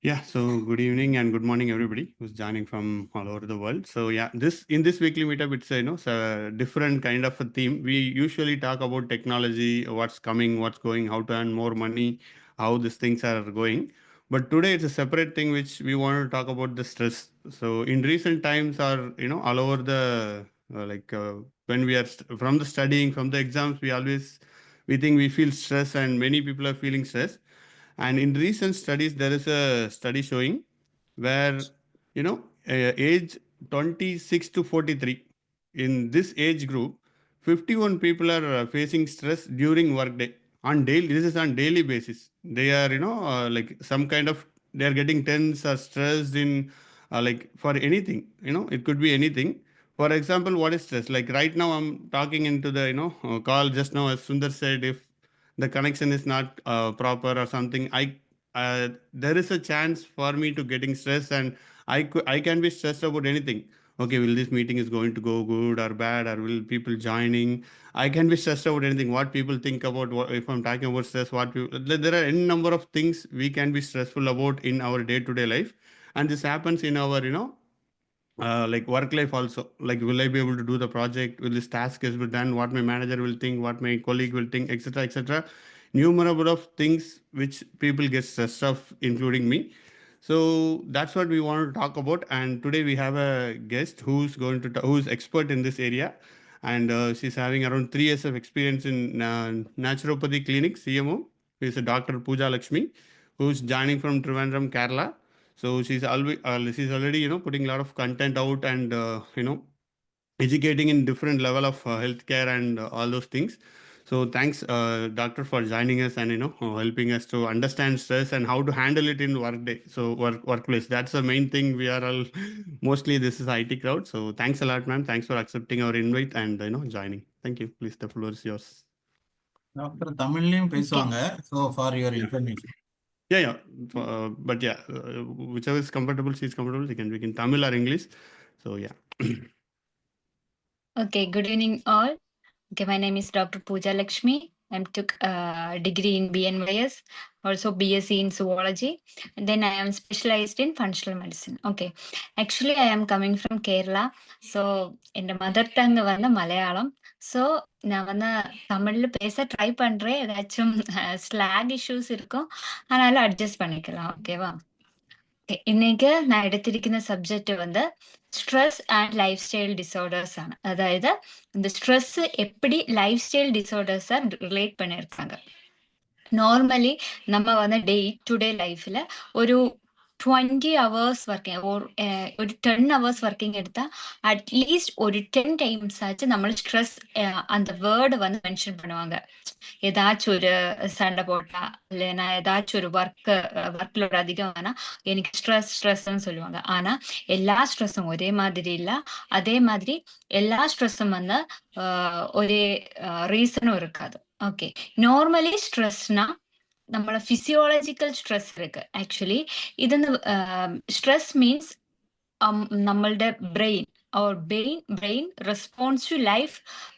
Yeah, so good evening and good morning, everybody who's joining from all over the world. So yeah, this in this weekly meetup, it's a different kind of a theme. We usually talk about technology, what's coming, what's going, how to earn more money, how these things are going. But today it's a separate thing which we want to talk about the stress. So in recent times, or all over the when we are from the studying, from the exams, we think we feel stress, and many people are feeling stress. And in recent studies, there is a study showing where, age 26 to 43, in this age group, 51 people are facing stress during workday on daily. This is on daily basis. They are, like some kind of, they are getting tense or stressed in, like for anything, it could be anything. For example, what is stress? Like right now, I'm talking into the, call just now, as Sundar said, if the connection is not proper or something, there is a chance for me to getting stressed, and I can be stressed about anything. Okay, will this meeting is going to go good or bad, or will people joining? I can be stressed about anything, what people think about, what if I'm talking about stress, what people, there are any number of things we can be stressful about in our day to day life. And this happens in our, like work life also. Like, will I be able to do the project? Will this task is be done? What my manager will think, what my colleague will think, etc., etc. Numerable of things which people get stressed of, including me. So that's what we want to talk about. And today we have a guest who's going to who's expert in this area, and she's having around 3 years of experience in naturopathy clinic, CMO. She's a Dr. Pooja Lakshmi, who's joining from Trivandrum, Kerala. So she's already putting a lot of content out, and educating in different level of healthcare and all those things. So thanks, doctor, for joining us, and helping us to understand stress and how to handle it in workday. So workplace. That's the main thing. We are all mostly this is IT crowd. So thanks a lot, ma'am. Thanks for accepting our invite and joining. Thank you. Please, the floor is yours. Doctor தமிழ்லயும் பேசுவாங்க. So for your Yeah. Information. Yeah. But yeah, whichever is comfortable, she's comfortable. She can speak in Tamil or English. So yeah. Okay, good evening all. Okay, my name is Dr. Pooja Lakshmi. I took a degree in BNYS, also BSc in zoology, and then I am specialized in functional medicine. Okay, actually I am coming from Kerala, so in the mother tongue வந்து Malayalam. So நான் வந்து தமிழில் பேச try பண்ணுறேன். ஏதாச்சும் slack issues இருக்கும், அதனால adjust பண்ணிக்கலாம். ஓகேவா? இன்னைக்கு நான் எடுத்திருக்கிற சப்ஜெக்ட் வந்து stress and life style disorders ആണ്. அதாவது இந்த ஸ்ட்ரெஸ் எப்படி லைஃப் ஸ்டைல் டிசார்டர்ஸை ரிலேட் பண்ணியிருக்காங்க. நார்மலி நம்ம வந்து டே டு டே லைஃப்ல ஒரு 20 hours വർക്കിംഗ് ഒരു 10 hours വർക്കിംഗ് எடுத்தால் அட்லீஸ்ட் ஒரு 10 times ஆச்சு നമ്മൾ ஸ்ட்ரெஸ் அந்த வேர்டு வந்து மென்ஷன் பண்ணுவாங்க. ஏதாச்சும் ஒரு சண்டை போட்டா இல்லைன்னா ஏதாச்சும் ஒரு ஒர்க்லோட அதிகம் வேணா எனக்கு ஸ்ட்ரெஸ்ன்னு சொல்லுவாங்க. ஆனா எல்லா ஸ்ட்ரெஸ்ஸும் ஒரே மாதிரி இல்லை. அதே மாதிரி எல்லா ஸ்ட்ரெஸ்ஸும் வந்து ஒரே ரீசனும் இருக்காது. ஓகே, நார்மலி ஸ்ட்ரெஸ்னா நம்மளோட ஃபிசியோலஜிக்கல் ஸ்ட்ரெஸ் இருக்கு. ஆக்சுவலி இது ஸ்ட்ரெஸ் மீன்ஸ் നമ്മളുടെ brain response to life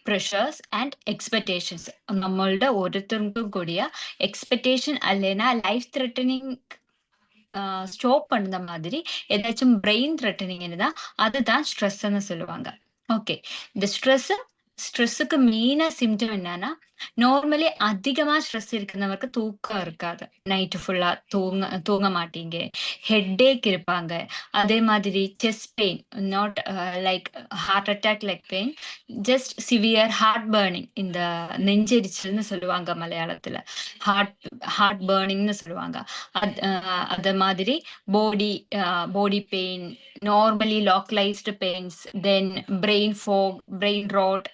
pressures and expectations. നമ്മളുടെ ഓരോരുത്തർക്കും കൂടിയ എക്സ്പെക്ടേഷൻ அல்லைனா லைஃப் த்ரெட்டனிங் ஸ்டாப் பண்ணுற மாதிரி ஏதாச்சும் பிரெயின் த்ரெட்டனிங் இருந்தால் அதுதான் ஸ்ட்ரெஸ்ன்னு சொல்லுவாங்க. ஓகே, இந்த ஸ்ட்ரெஸ்ஸுக்கு மெயினாக சிம்டம் என்னன்னா, நார்மலி அதிகமா ஸ்ட்ரெஸ் இருக்கிறவருக்கு தூக்கம் இருக்காது. நைட்டு ஃபுல்லா தூங்க மாட்டீங்க, ஹெட்டேக் இருப்பாங்க. அதே மாதிரி chest pain, not like heart attack like pain, just severe heart burning. இந்த நெஞ்செரிச்சல்னு சொல்லுவாங்க மலையாளத்துல, ஹார்ட் பர்னிங்னு சொல்லுவாங்க. அது மாதிரி body pain, normally localized pains, then brain fog, brain rot.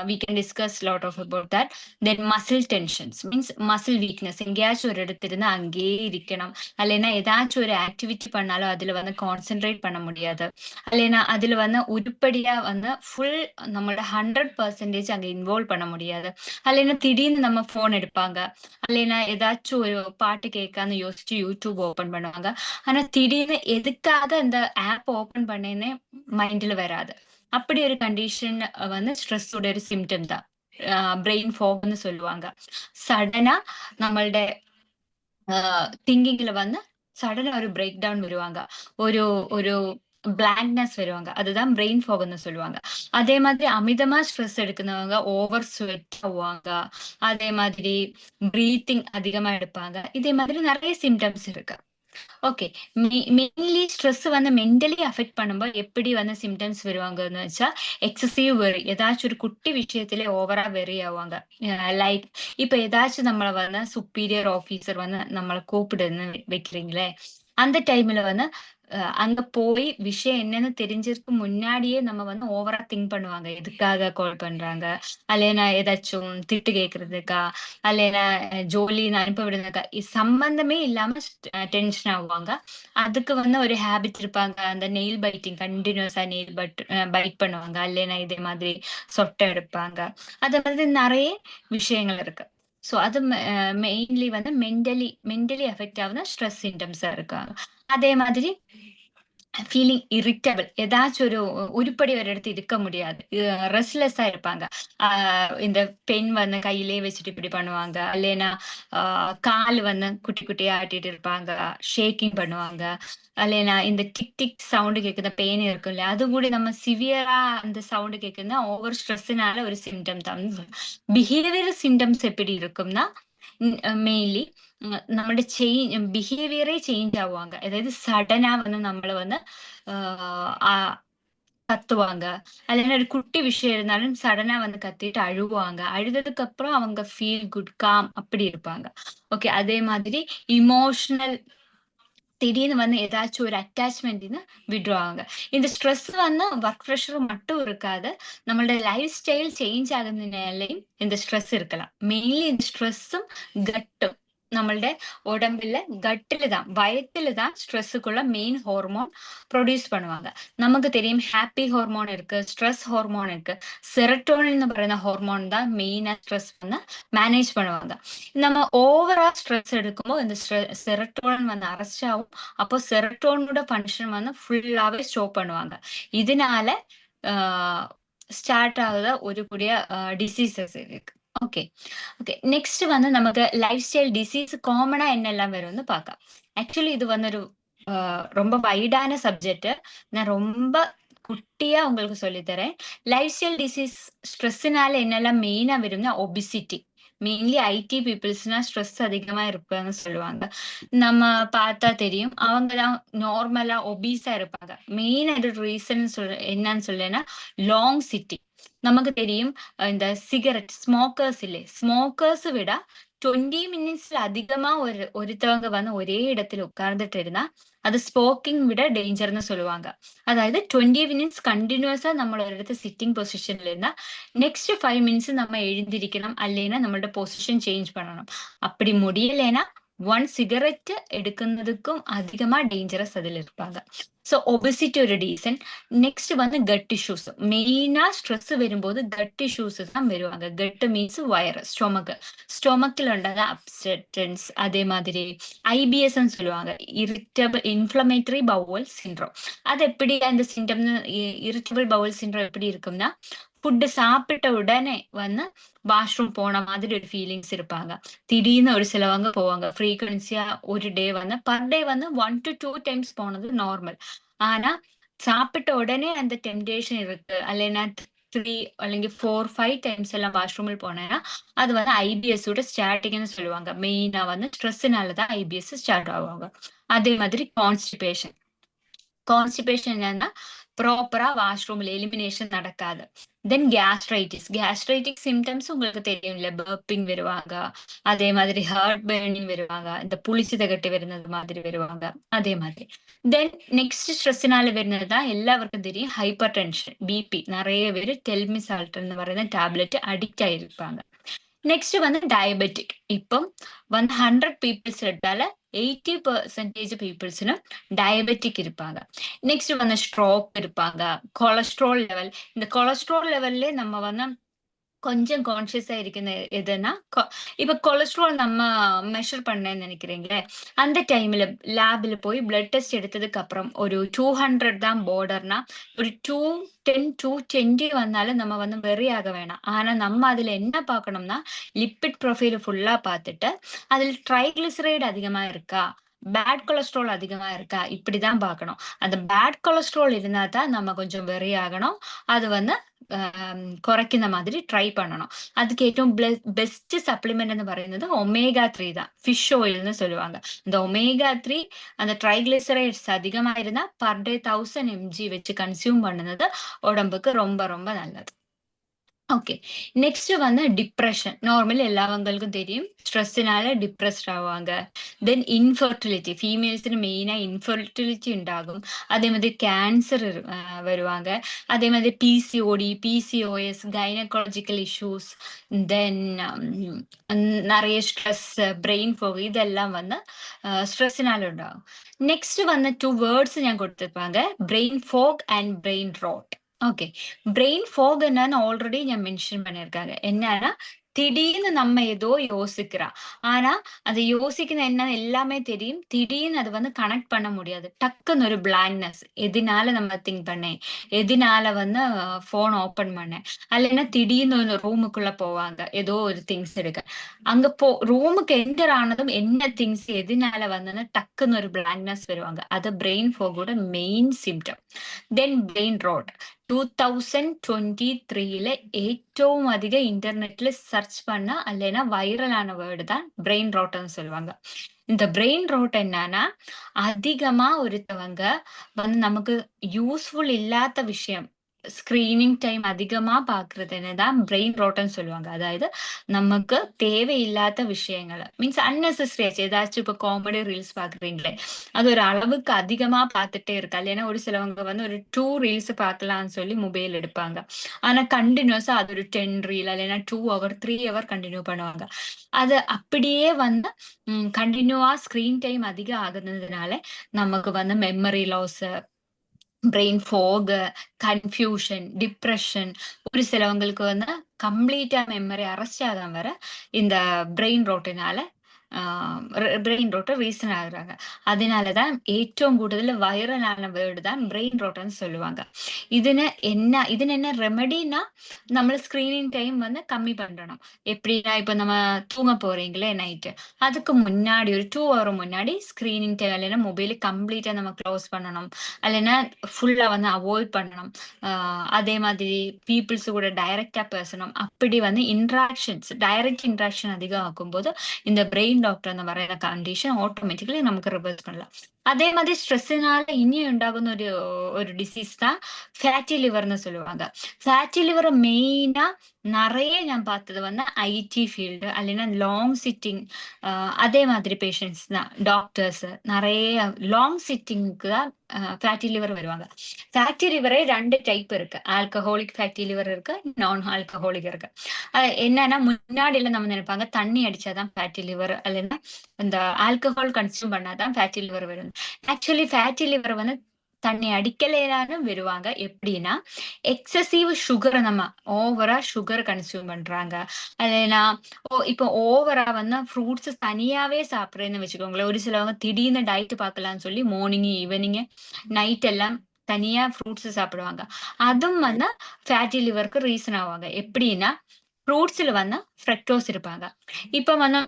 We can discuss a lot of about that. Then muscle tensions means muscle weakness. எங்கேயாச்சும் ஒரு இடத்துல அங்கேயே இருக்கணும், அல்லைன்னா ஏதாச்சும் ஒரு ஆக்டிவிட்டி பண்ணாலும் அதுல வந்து கான்சென்ட்ரேட் பண்ண முடியாது, அல்லைன்னா அதுல வந்து உருப்படியா வந்து ஃபுல் நம்மளோட 100% அங்க இன்வால்வ் பண்ண முடியாது. அல்லைன்னா திடீர்னு நம்ம போன் எடுப்பாங்க, அல்லைன்னா ஏதாச்சும் ஒரு பாட்டு கேட்கான்னு யோசிச்சு யூடியூப் ஓபன் பண்ணுவாங்க. ஆனா திடீர்னு எதுக்காக இந்த ஆப் ஓபன் பண்ணேன்னு மைண்ட்ல வராது. அப்படி ஒரு கண்டிஷன் வந்து ஸ்ட்ரெஸ்ஸோட ஒரு சிம்டம் தான் பிரெயின் ஃபாக்னு சொல்லுவாங்க. சடனா நம்மளுடைய திங்கிங்ல வந்து சடனா ஒரு பிரேக் டவுன் வருவாங்க. ஒரு ஒரு பிளாங்க்னஸ் வருவாங்க. அதுதான் பிரெயின் ஃபாக்ன்னு சொல்லுவாங்க. அதே மாதிரி அமிதமா ஸ்ட்ரெஸ் எடுക്കുന്നவங்க ஓவர் ஸ்வெட் ஆவாங்க. அதே மாதிரி பிரீத்திங் அதிகமா எடுப்பாங்க. இதே மாதிரி நெறைய சிம்ப்டம்ஸ் இருக்கு. ஓகே. மெயின்லி ஸ்ட்ரெஸ் வந்து மென்டலி அஃபெக்ட் பண்ணும்போது எப்படி வந்து சிம்ப்டம்ஸ் வருவாங்கன்னு வச்சா, எக்ஸசிவ் வெறி. ஏதாச்சும் ஒரு குட்டி விஷயத்திலே ஓவரா வெறி ஆவாங்க. லைக் இப்ப ஏதாச்சும் நம்மள வந்து சுப்பீரியர் ஆஃபீசர் வந்து நம்மள கூப்பிடுன்னு வைக்கிறீங்களே, அந்த டைம்ல வந்து அங்க போய் விஷயம் என்னன்னு தெரிஞ்சதுக்கு முன்னாடியே நம்ம வந்து ஓவரா திங்க் பண்ணுவாங்க. எதுக்காக கால் பண்றாங்க? அல்லேனா ஏதாச்சும் திட்டு கேட்கறதுக்கா? அல்லேனா ஜோலின்னு அனுப்ப விடுறதுக்கா? சம்பந்தமே இல்லாம டென்ஷன் ஆவாங்க. அதுக்கு வந்து ஒரு ஹேபிட் இருப்பாங்க. அந்த நெயில் பைட்டிங் கன்டினியூஸா பைட் பண்ணுவாங்க. அல்லேனா இதே மாதிரி சொட்டை எடுப்பாங்க. அது மாதிரி நெறைய விஷயங்கள் இருக்கு. ஸோ அது மெயின்லி வந்து மென்டலி அஃபெக்ட் ஆகுன ஸ்ட்ரெஸ் சிம்ப்டம்ஸா இருக்காங்க. அதே மாதிரி ஃபீலிங் இரிட்டபிள். ஏதாச்சும் ஒரு உருப்படி ஒரு இடத்துல இருக்க முடியாது. ரெஸ்ட்லெஸ்ஸா இருப்பாங்க. ஆ இந்த பென் வந்து கையிலேயே வச்சுட்டு இப்படி பண்ணுவாங்க. இல்லைன்னா ஆ கால் வந்து குட்டி குட்டியா ஆட்டிட்டு இருப்பாங்க. ஷேக்கிங் பண்ணுவாங்க. இல்லைன்னா இந்த டிக் டிக் சவுண்ட் கேட்குற பெயின் இருக்கும்ல, அது கூட நம்ம சிவியரா அந்த சவுண்ட் கேட்குதுன்னா ஓவர் ஸ்ட்ரெஸ்ஸுனால ஒரு சிம்ப்டம் தான். பிஹேவியரல் சிம்ப்டம்ஸ் எப்படி இருக்கும்னா, மெயின்லி നമ്മുടെ ബിഹേവിയറേ ചേഞ്ച് ആവുവാങ്ക. അതായത് സഡനാ വന്ന് നമ്മള് வந்து கத்துவாங்க. இல்லைன்னா ஒரு குட்டி விஷயம் இருந்தாலும் சடனா வந்து கத்திட்டு அழுவாங்க. அழுததுக்கு அப்புறம் அவங்க ஃபீல் குட், காம் அப்படி இருப்பாங்க. ஓகே. அதே மாதிரி இமோஷனல் திடீர்னு வந்து ஏதாச்சும் ஒரு அட்டாச்மெண்ட்ன்னு விட்ருவாங்க. இந்த ஸ்ட்ரெஸ் வந்து வொர்க் ப்ரெஷர் மட்டும் இருக்காது. நம்மளுடைய லைஃப் ஸ்டைல் சேஞ்ச் ஆகுறதுனாலயும் இந்த ஸ்ட்ரெஸ் இருக்கலாம். மெயின்லி இந்த ஸ்ட்ரெஸ்ஸும், கட்டும் നമ്മളുടെ உடம்புல கட்டுல தான், வயத்துல தான் ஸ்ட்ரெஸ்ஸுக்குள்ள மெயின் ஹார்மோன் ப்ரொடியூஸ் பண்ணுவாங்க. நமக்கு தெரியும் ஹாப்பி ஹார்மோன் இருக்கு, ஸ்ட்ரெஸ் ஹார்மோன் இருக்கு. செரட்டோனின்னு പറയുന്ന ஹார்மோன் தான் மெயினா ஸ்ட்ரெஸ் வந்து மேனேஜ் பண்ணுவாங்க. நம்ம ஓவரா ஸ்ட்ரெஸ் எடுக்கும்போது இந்த செரட்டோனின் வந்து அரெஸ்ட் ஆகும். அப்போ செரட்டோனோட ஃபங்ஷன் வந்து ஃபுல்லாவே ஸ்டாப் பண்ணுவாங்க. இதனால ஸ்டார்ட் ஆகுத ஒரு கூடிய டிசீசஸ் இருக்கு. ஓகே. ஓகே. நெக்ஸ்ட் வந்து நமக்கு லைஃப் ஸ்டைல் டிசீஸ் காமனா என்னெல்லாம் வரும்னு பார்க்கலாம். ஆக்சுவலி இது வந்து ஒரு ரொம்ப வைடான சப்ஜெக்ட். நான் ரொம்ப குட்டியா உங்களுக்கு சொல்லித் தரேன். லைஃப் ஸ்டைல் டிசீஸ் ஸ்ட்ரெஸ்ஸுனால என்னெல்லாம் மெயினா வரும்னா ஒபிசிட்டி. மெயின்லி ஐடி பீப்பிள்ஸ்னா ஸ்ட்ரெஸ் அதிகமா இருப்பாங்கன்னு சொல்லுவாங்க. நம்ம பார்த்தா தெரியும். அவங்க தான் நார்மலா ஒபீஸா இருப்பாங்க. மெயின் ஒரு ரீசன் என்னன்னு சொல்லேன்னா, லாங் சிட்டிங். நமக்கு தெரியும் இந்த சிகரெட் ஸ்மோக்கர்ஸ் இல்லே, ஸ்மோக்கர்ஸ் விட 20 மினிட்ஸ்ல அதிகமா ஒருத்தவங்க வந்து ஒரே இடத்துல உட்கார்ந்துட்டு இருந்தா, அது ஸ்மோக்கிங் விட டேஞ்சர்ன்னு சொல்லுவாங்க. அதாவது 20 மினிட்ஸ் கன்டினியூஸா നമ്മൾ ഒരിടത്ത് സിറ്റിംഗ് പൊസിഷനിൽ இருந்தா நெக்ஸ்ட் 5 மினிட்ஸ் நம்ம எழுந்திரிக்கணும். அல்லைன்னா நம்மளோட பொசிஷன் சேஞ்ச் பண்ணணும். அப்படி முடியலைன்னா 1 சிகரெட் எடுക്കുന്നதுக்கும் அதிகமா டேஞ்சரஸ் அதுல இருப்பாங்க. ஸோ ஒபெசிட்டி ஒரு ரீசன். நெக்ஸ்ட் வந்து கட் இஷ்யூஸ். மெயினா ஸ்ட்ரெஸ் வரும்போது கட் இஷ்யூஸ் தான் வருவாங்க. கட் மீன்ஸ் வயர், ஸ்டொமக்கில் உண்டாத அப்செட்டன்ஸ். அதே மாதிரி ஐபிஎஸ்ன்னு சொல்லுவாங்க, இரிட்டபிள் இன்ஃப்ளமேட்டரி பவுல் சிண்ட்ரோம். அது எப்படி அந்த சிம்டம்னு இரிட்டபிள் பவுல் சிண்ட்ரோம் எப்படி இருக்கும்னா, ஃபுட்டு சாப்பிட்ட உடனே வந்து வாஷ்ரூம் போன மாதிரி ஒரு ஃபீலிங்ஸ் இருப்பாங்க. திடீர்னு ஒரு சிலவங்க போவாங்க. ஃப்ரீக்வென்சியா ஒரு டே வந்து பர் டே வந்து 1 to 2 டைம்ஸ் போனது நார்மல். ஆனா சாப்பிட்ட உடனே அந்த டெம்ப்டேஷன் இருக்கு. அல்லைன்னா 3 അല്ലെങ്കിൽ 4, 5 டைம்ஸ் எல்லாம் வாஷ்ரூமில் போனேன்னா, அது வந்து ஐபிஎஸோட ஸ்டார்டிங்ன்னு சொல்லுவாங்க. மெயினா வந்து ஸ்ட்ரெஸ்ஸுனால தான் ஐபிஎஸ் ஸ்டார்ட் ஆவாங்க. அதே மாதிரி கான்ஸ்டிபேஷன். கான்ஸ்டிபேஷன் என்னன்னா, ப்ராப்பரா வாஷ்ரூம்ல எலிமினேஷன் நடக்காது. தென் கேஸ்ட்ரைட்டிஸ் சிம்டம்ஸ் உங்களுக்கு தெரியும்ல. பர்ப்பிங் வருவாங்க. அதே மாதிரி ஹார்ட் பர்னிங் வருவாங்க. இந்த புளிச்சு தகட்டி വരുന്നത് மாதிரி வருவாங்க. அதே மாதிரி. தென் நெக்ஸ்ட் ஸ்ட்ரெஸ்ஸுனால വരുന്നത് தான் எல்லாവർക്കും தெரியும் ஹைப்பர் டென்ஷன், பிபி. நிறைய பேரு டெல்மிசால்ட் എന്ന് പറയുന്ന ടാബ്ലറ്റ് അഡിക്റ്റ് ആയിരിப்பாங்க. நெக்ஸ்ட் வந்து டயபெட்டிக். இப்போ வந்து 100 பீப்பிள்ஸ் எடுத்தால 80% பீப்பிள்ஸ்னு டயபெட்டிக் இருப்பாங்க. நெக்ஸ்ட் வந்து ஸ்ட்ரோக் இருப்பாங்க. Cholesterol level. இந்த கொலஸ்ட்ரால் லெவல்லே நம்ம வந்து கொஞ்சம் கான்ஷியஸா இருக்கிற எதுன்னா, இப்ப கொலஸ்ட்ரால் நம்ம மெஷர் பண்ணேன்னு நினைக்கிறீங்களே, அந்த டைம்ல லேப்ல போய் பிளட் டெஸ்ட் எடுத்ததுக்கு அப்புறம் ஒரு 200 தான் பார்டர்னா, ஒரு 210, 220 வந்தாலும் நம்ம வந்து வெரி ஆக வேணாம். ஆனா நம்ம அதுல என்ன பார்க்கணும்னா, லிப்பிட் ப்ரொஃபைல் ஃபுல்லா பார்த்துட்டு, அதுல ட்ரைகிளிசரைடு அதிகமா இருக்கா? பேட் கொலஸ்ட்ரால் அதிகமா இருக்கா இப்படிதான் பார்க்கணும். அந்த பேட் கொலஸ்ட்ரால் இருந்தா தான் நம்ம கொஞ்சம் வெறி ஆகணும். அது வந்து കുറയ്ക്കുന്ന മാതിരി ട്രൈ பண்ணணும். அதுக்கு ഏറ്റവും பெஸ்ட் சப்ளிமெண்ட் എന്ന് പറയുന്നത് ஒமேகா 3 தான். ஃபிஷ் ஆயில்னு சொல்லுவாங்க. இந்த ஒமேகா 3 அந்த ட்ரைகிளிசரைட்ஸ் அதிகமா இருந்தா பர் டே 1000 mg வச்சு கன்சியூம் பண்ணுന്നത് உடம்புக்கு ரொம்ப ரொம்ப நல்லது. ஓகே. நெக்ஸ்ட் வந்து டிப்ரஷன். நார்மலி எல்லாவங்களுக்கும் தெரியும். ஸ்ட்ரெஸ்ஸினால டிப்ரெஸ்ட் ஆவாங்க. தென் இன்ஃபெர்டிலிட்டி. ஃபீமேல்ஸிന് മെയിനായി ഇൻഫെർട്ടിലിറ്റി ഉണ്ടാകും. அதே மாதிரி கேன்சர் வருவாங்க. அதே மாதிரி பிசிஓடி, பிசிஓஎஸ், கைனகாலஜிக்கல் இஷ்யூஸ், தென் நிறைய ஸ்ட்ரெஸ், பிரெயின் ഫോഗ് ഇതെല്ലാം വന്ന് സ്ട്രെസ്സിനാല ഉണ്ടാകും. നെക്സ്റ്റ് വന്ന 2 വേർഡ്സ് ഞാൻ കൊടുത്തിருப்பாங்க. Brain fog and brain rot. Okay. Brain fog என்னன்னு ஆல்ரெடி நான் மென்ஷன் பண்ணியிருக்காங்க. என்னன்னா திடீர்னு நம்ம ஏதோ யோசிக்கிறோம். ஆனா அது யோசிக்கிற என்ன எல்லாமே தெரியும். திடீர்னு அது வந்து கனெக்ட் பண்ண முடியாது. டக்குன்னு ஒரு பிளாங்க்னஸ். எதனால நம்ம திங்க் பண்ணேன், எதனால வந்து ஃபோன் ஓபன் பண்ணேன், அல்லனா திடீர்னு ஒரு ரூமுக்குள்ள போவாங்க. ஏதோ ஒரு திங்ஸ் எடுக்க. அங்க ரூமுக்கு என்டர் ஆனதும் என்ன திங்ஸ் எதனால வந்ததுன்னு டக்குன்னு ஒரு பிளாங்க்னஸ் வருவாங்க. அது பிரெயின் ஃபாகோட மெயின் சிம்டம். தென் பிரெயின் ரோட். 2023ல ഏറ്റവും അധികം ഇന്റർനെറ്റിൽ സെർച്ച് பண்ண அல்லனா வைரலான வேர்டு தான் பிரெயின் ரோட்னு சொல்லுவாங்க. இந்த பிரெயின் ரோட் என்னன்னா அதிகமா ஒருத்தவங்க வந்து நமக்கு யூஸ்ஃபுல் இல்லாத விஷயம் ஸ்கிரீனிங் டைம் அதிகமா பாக்குறது என்னதான் பிரெயின் ரோட்னு சொல்லுவாங்க. அதாவது நமக்கு தேவையில்லாத விஷயங்கள் மீன்ஸ் அன்னெசரி ஆச்சு. ஏதாச்சும் இப்போ காமெடி ரீல்ஸ் பாக்குறீங்களே அது ஒரு அளவுக்கு அதிகமா பார்த்துட்டே இருக்கா. இல்லைன்னா ஒரு சிலவங்க வந்து ஒரு 2 ரீல்ஸ் பார்க்கலாம்னு சொல்லி மொபைல் எடுப்பாங்க. ஆனா கண்டினியூஸா அது ஒரு 10 ரீல் இல்லைன்னா 2 ஹவர் 3 ஹவர் கண்டினியூ பண்ணுவாங்க. அது அப்படியே வந்து கண்டினியூவா ஸ்கிரீன் டைம் அதிகம் ஆகுறதுனால நமக்கு வந்து memory loss, brain fog, confusion, depression, ஒரு சிலவங்களுக்கு வந்து கம்ப்ளீட்டா மெமரி அரெஸ்ட் ஆகாம வர இந்த பிரெயின் ரோட்டினால பிரெயின் ரோட் ரீசன் ஆகுறாங்க. அதனாலதான் ഏറ്റവും കൂടുതൽ வைரலான வேர்டு தான் பிரெயின் ரோட்னு சொல்லுவாங்க. இதுன்னு என்ன ரெமெடினா நம்ம ஸ்கிரீனிங் டைம் வந்து கம்மி பண்ணணும். எப்படின்னா இப்ப நம்ம தூங்க போறீங்களே நைட்டு அதுக்கு முன்னாடி ஒரு 2 ஹவர் முன்னாடி ஸ்கிரீனிங் டைம் இல்லைன்னா மொபைல கம்ப்ளீட்டா நம்ம க்ளோஸ் பண்ணணும். இல்லைன்னா ஃபுல்லா வந்து அவாய்ட் பண்ணணும். அதே மாதிரி பீப்புள்ஸ் கூட டைரக்டா பேசணும். அப்படி வந்து டைரக்ட் இன்ட்ராக்ஷன் அதிகம் ஆக்கும்போது இந்த பிரெயின் டாக்டர் அந்த പറയുന്ന கண்டிஷன் ஆட்டோமேட்டிக்கலி നമുക്ക് റിവേഴ്സ് பண்ணலாம். அதே மாதிரி ஸ்ட்ரெஸ்ஸினால இனி உண்டாகுന്ന ஒரு டிசீஸ் தான் ஃபேட்டி லிவர்னு சொல்லுவாங்க. ஃபேட்டி லிவர் மெயினா நிறைய நான் பார்த்தது வந்து ஐடி ஃபீல்டு அல்லைன்னா லாங் சிட்டிங் அதே மாதிரி பேஷண்ட்ஸ் தான் டாக்டர்ஸ் நிறைய லாங் சிட்டிங்க்கு தான் ஃபேட்டி லிவர் வருவாங்க. ஃபேட்டி லிவரே 2 டைப் இருக்கு. ஆல்கஹாலிக் ஃபேட்டி லிவர் இருக்கு, நான் ஆல்கஹாலிக் இருக்கு. என்னன்னா முன்னாடி எல்லாம் நம்ம நினைப்பாங்க தண்ணி அடிச்சாதான் ஃபேட்டி லிவர் அல்லைன்னா இந்த ஆல்கஹால் கன்சியூம் பண்ணாதான் ஃபேட்டி லிவர் வரும். ஆக்சுவலி ஃபேட்டி லிவர் வந்து தண்ணி அடிக்கலையாலும் வருவாங்க. எப்படின்னா எக்ஸசிவ் சுகரை நம்ம ஓவரா சுகர் கன்சியூம் பண்றாங்க. இல்லைன்னா இப்போ ஓவரா வந்து ஃப்ரூட்ஸ் தனியாவே சாப்பிட்றேன்னு வச்சுக்கோங்களேன். ஒரு சிலவங்க திடீர்னு டயட் பார்க்கலாம்னு சொல்லி மார்னிங் ஈவினிங் நைட் எல்லாம் தனியா ஃப்ரூட்ஸ் சாப்பிடுவாங்க. அதுவும் வந்து ஃபேட்டி லிவருக்கு ரீசன் ஆவாங்க. எப்படின்னா ஃப்ரூட்ஸ்ல வந்து ஃப்ரக்டோஸ் இருப்பாங்க. இப்ப வந்து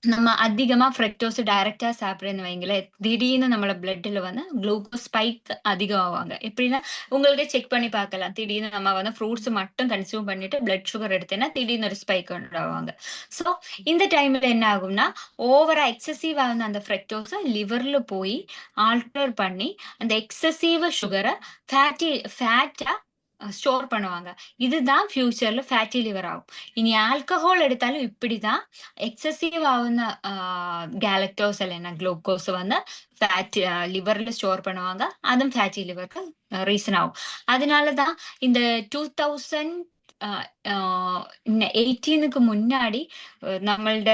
நம்ம அதிகமா ஃப்ரக்டோஸ் டைரக்டா சாப்பிடுறேன்னு வைங்களேன், திடீர்னு நம்மளோட பிளட்ல வந்து குளுக்கோஸ் ஸ்பைக் அதிகம் ஆவாங்க. எப்படின்னா உங்களுக்கே செக் பண்ணி பார்க்கலாம். திடீர்னு நம்ம வந்து ஃப்ரூட்ஸ் மட்டும் கன்சியூம் பண்ணிட்டு பிளட் சுகர் எடுத்தேன்னா திடீர்னு ஒரு ஸ்பைக் உண்டாவாங்க. ஸோ இந்த டைம்ல என்ன ஆகும்னா ஓவரா எக்ஸசிவ் ஆகுன அந்த ஃப்ரக்டோஸை லிவர்ல போய் ஆல்டர் பண்ணி அந்த எக்ஸசிவ் சுகரை ஃபேட்டா ஸ்டோர் பண்ணுவாங்க. இதுதான் ஃபியூச்சர்ல ஃபேட்டி லிவர் ஆகும். இனி ஆல்கஹால் எடுத்தாலும் இப்படிதான் எக்ஸசிவ் ஆகுன கேலக்டோஸ் இல்லைன்னா குளுக்கோஸ் வந்து ஃபேட்டி லிவர்ல ஸ்டோர் பண்ணுவாங்க. அதுவும் ஃபேட்டி லிவருக்கு ரீசன் ஆகும். அதனாலதான் இந்த 2018க்கு முன்னாடி நம்மளோட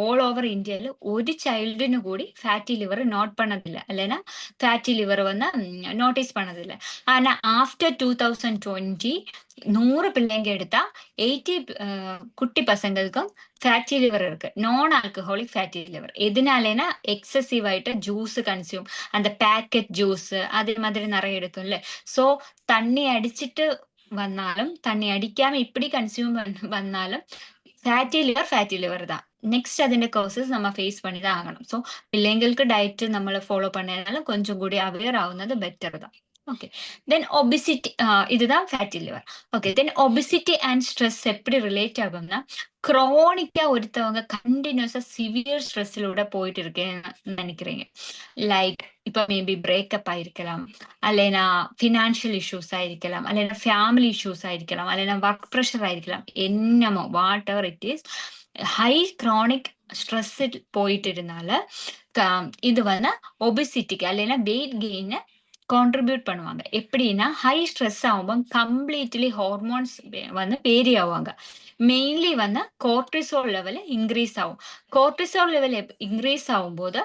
ഓൾ ഓവർ ഇന്ത്യയിൽ ഒരു ചൈൽഡിന് കൂടി ഫാറ്റി ലിവർ നോട്ട് பண்ணதில்லை. இல்லைன்னா ஃபேட்டி லிவர் வந்து நோட்டீஸ் பண்ணதில்லை. ஆனா ஆஃப்டர் 2020 100 பிள்ளைங்க எடுத்தா 80 குட்டி பசங்களுக்கும் ஃபேட்டி லிவர் இருக்கு. நான் ஆல்கஹாலிக் ஃபேட்டி லிவர். எதனாலேன்னா எக்ஸசிவ் ஆயிட்டு ஜூஸ் கன்சியூம் அந்த பேக்கெட் ஜூஸ் அதே மாதிரி நிறைய எடுக்கும்ல. ஸோ தண்ணி அடிச்சிட்டு வந்தாலும் தண்ணி அடிக்காம இப்படி கன்சியூம் வந்தாலும் ഫാറ്റി ലിവർ தான் நெக்ஸ்ட் അതിന്റെ കോസസ് நம்ம ஃபேஸ் பண்ணி தான் ஆகணும். ஸோ பிள்ளைங்களுக்கு டயட் நம்ம ஃபாலோ பண்ணதுனால கொஞ்சம் கூடி அவேர் ஆகுന്നത് பெட்டர் தான். ஓகே, தென் ஒபிசிட்டி, இதுதான் fatty liver. Okay, then obesity and stress எப்படி ரிலேட் ஆகும்னா, குரோனிக்கா ஒருத்தவங்க கண்டினியூஸா சிவியர் ஸ்ட்ரெஸ்ஸிலூட போயிட்டு இருக்கேன்னு நினைக்கிறீங்க. லைக் இப்போ மேபி பிரேக்கப் ஆயிருக்கலாம், அல்லைனா ஃபினான்ஷியல் இஷ்யூஸ் ஆயிருக்கலாம், அல்லைனா ஃபேமிலி இஷ்யூஸ் ஆயிருக்கலாம், அல்லைனா ஒர்க் ப்ரெஷர் ஆயிருக்கலாம், என்னமோ whatever it is, high chronic stress போயிட்டு இருந்தால இது வந்து ஒபிசிட்டிக்கு அல்லைனா வெயிட் கெயினை கான்ட்ரிபியூட் பண்ணுவாங்க. எப்படின்னா ஹை ஸ்ட்ரெஸ் ஆகும்போது கம்ப்ளீட்லி ஹார்மோன்ஸ் வந்து வேரி ஆவாங்க. மெயின்லி வந்து கோர்டிசோல் லெவல் இன்க்ரீஸ் ஆகும். கோர்டிசோல் லெவல் இன்க்ரீஸ் ஆகும்போது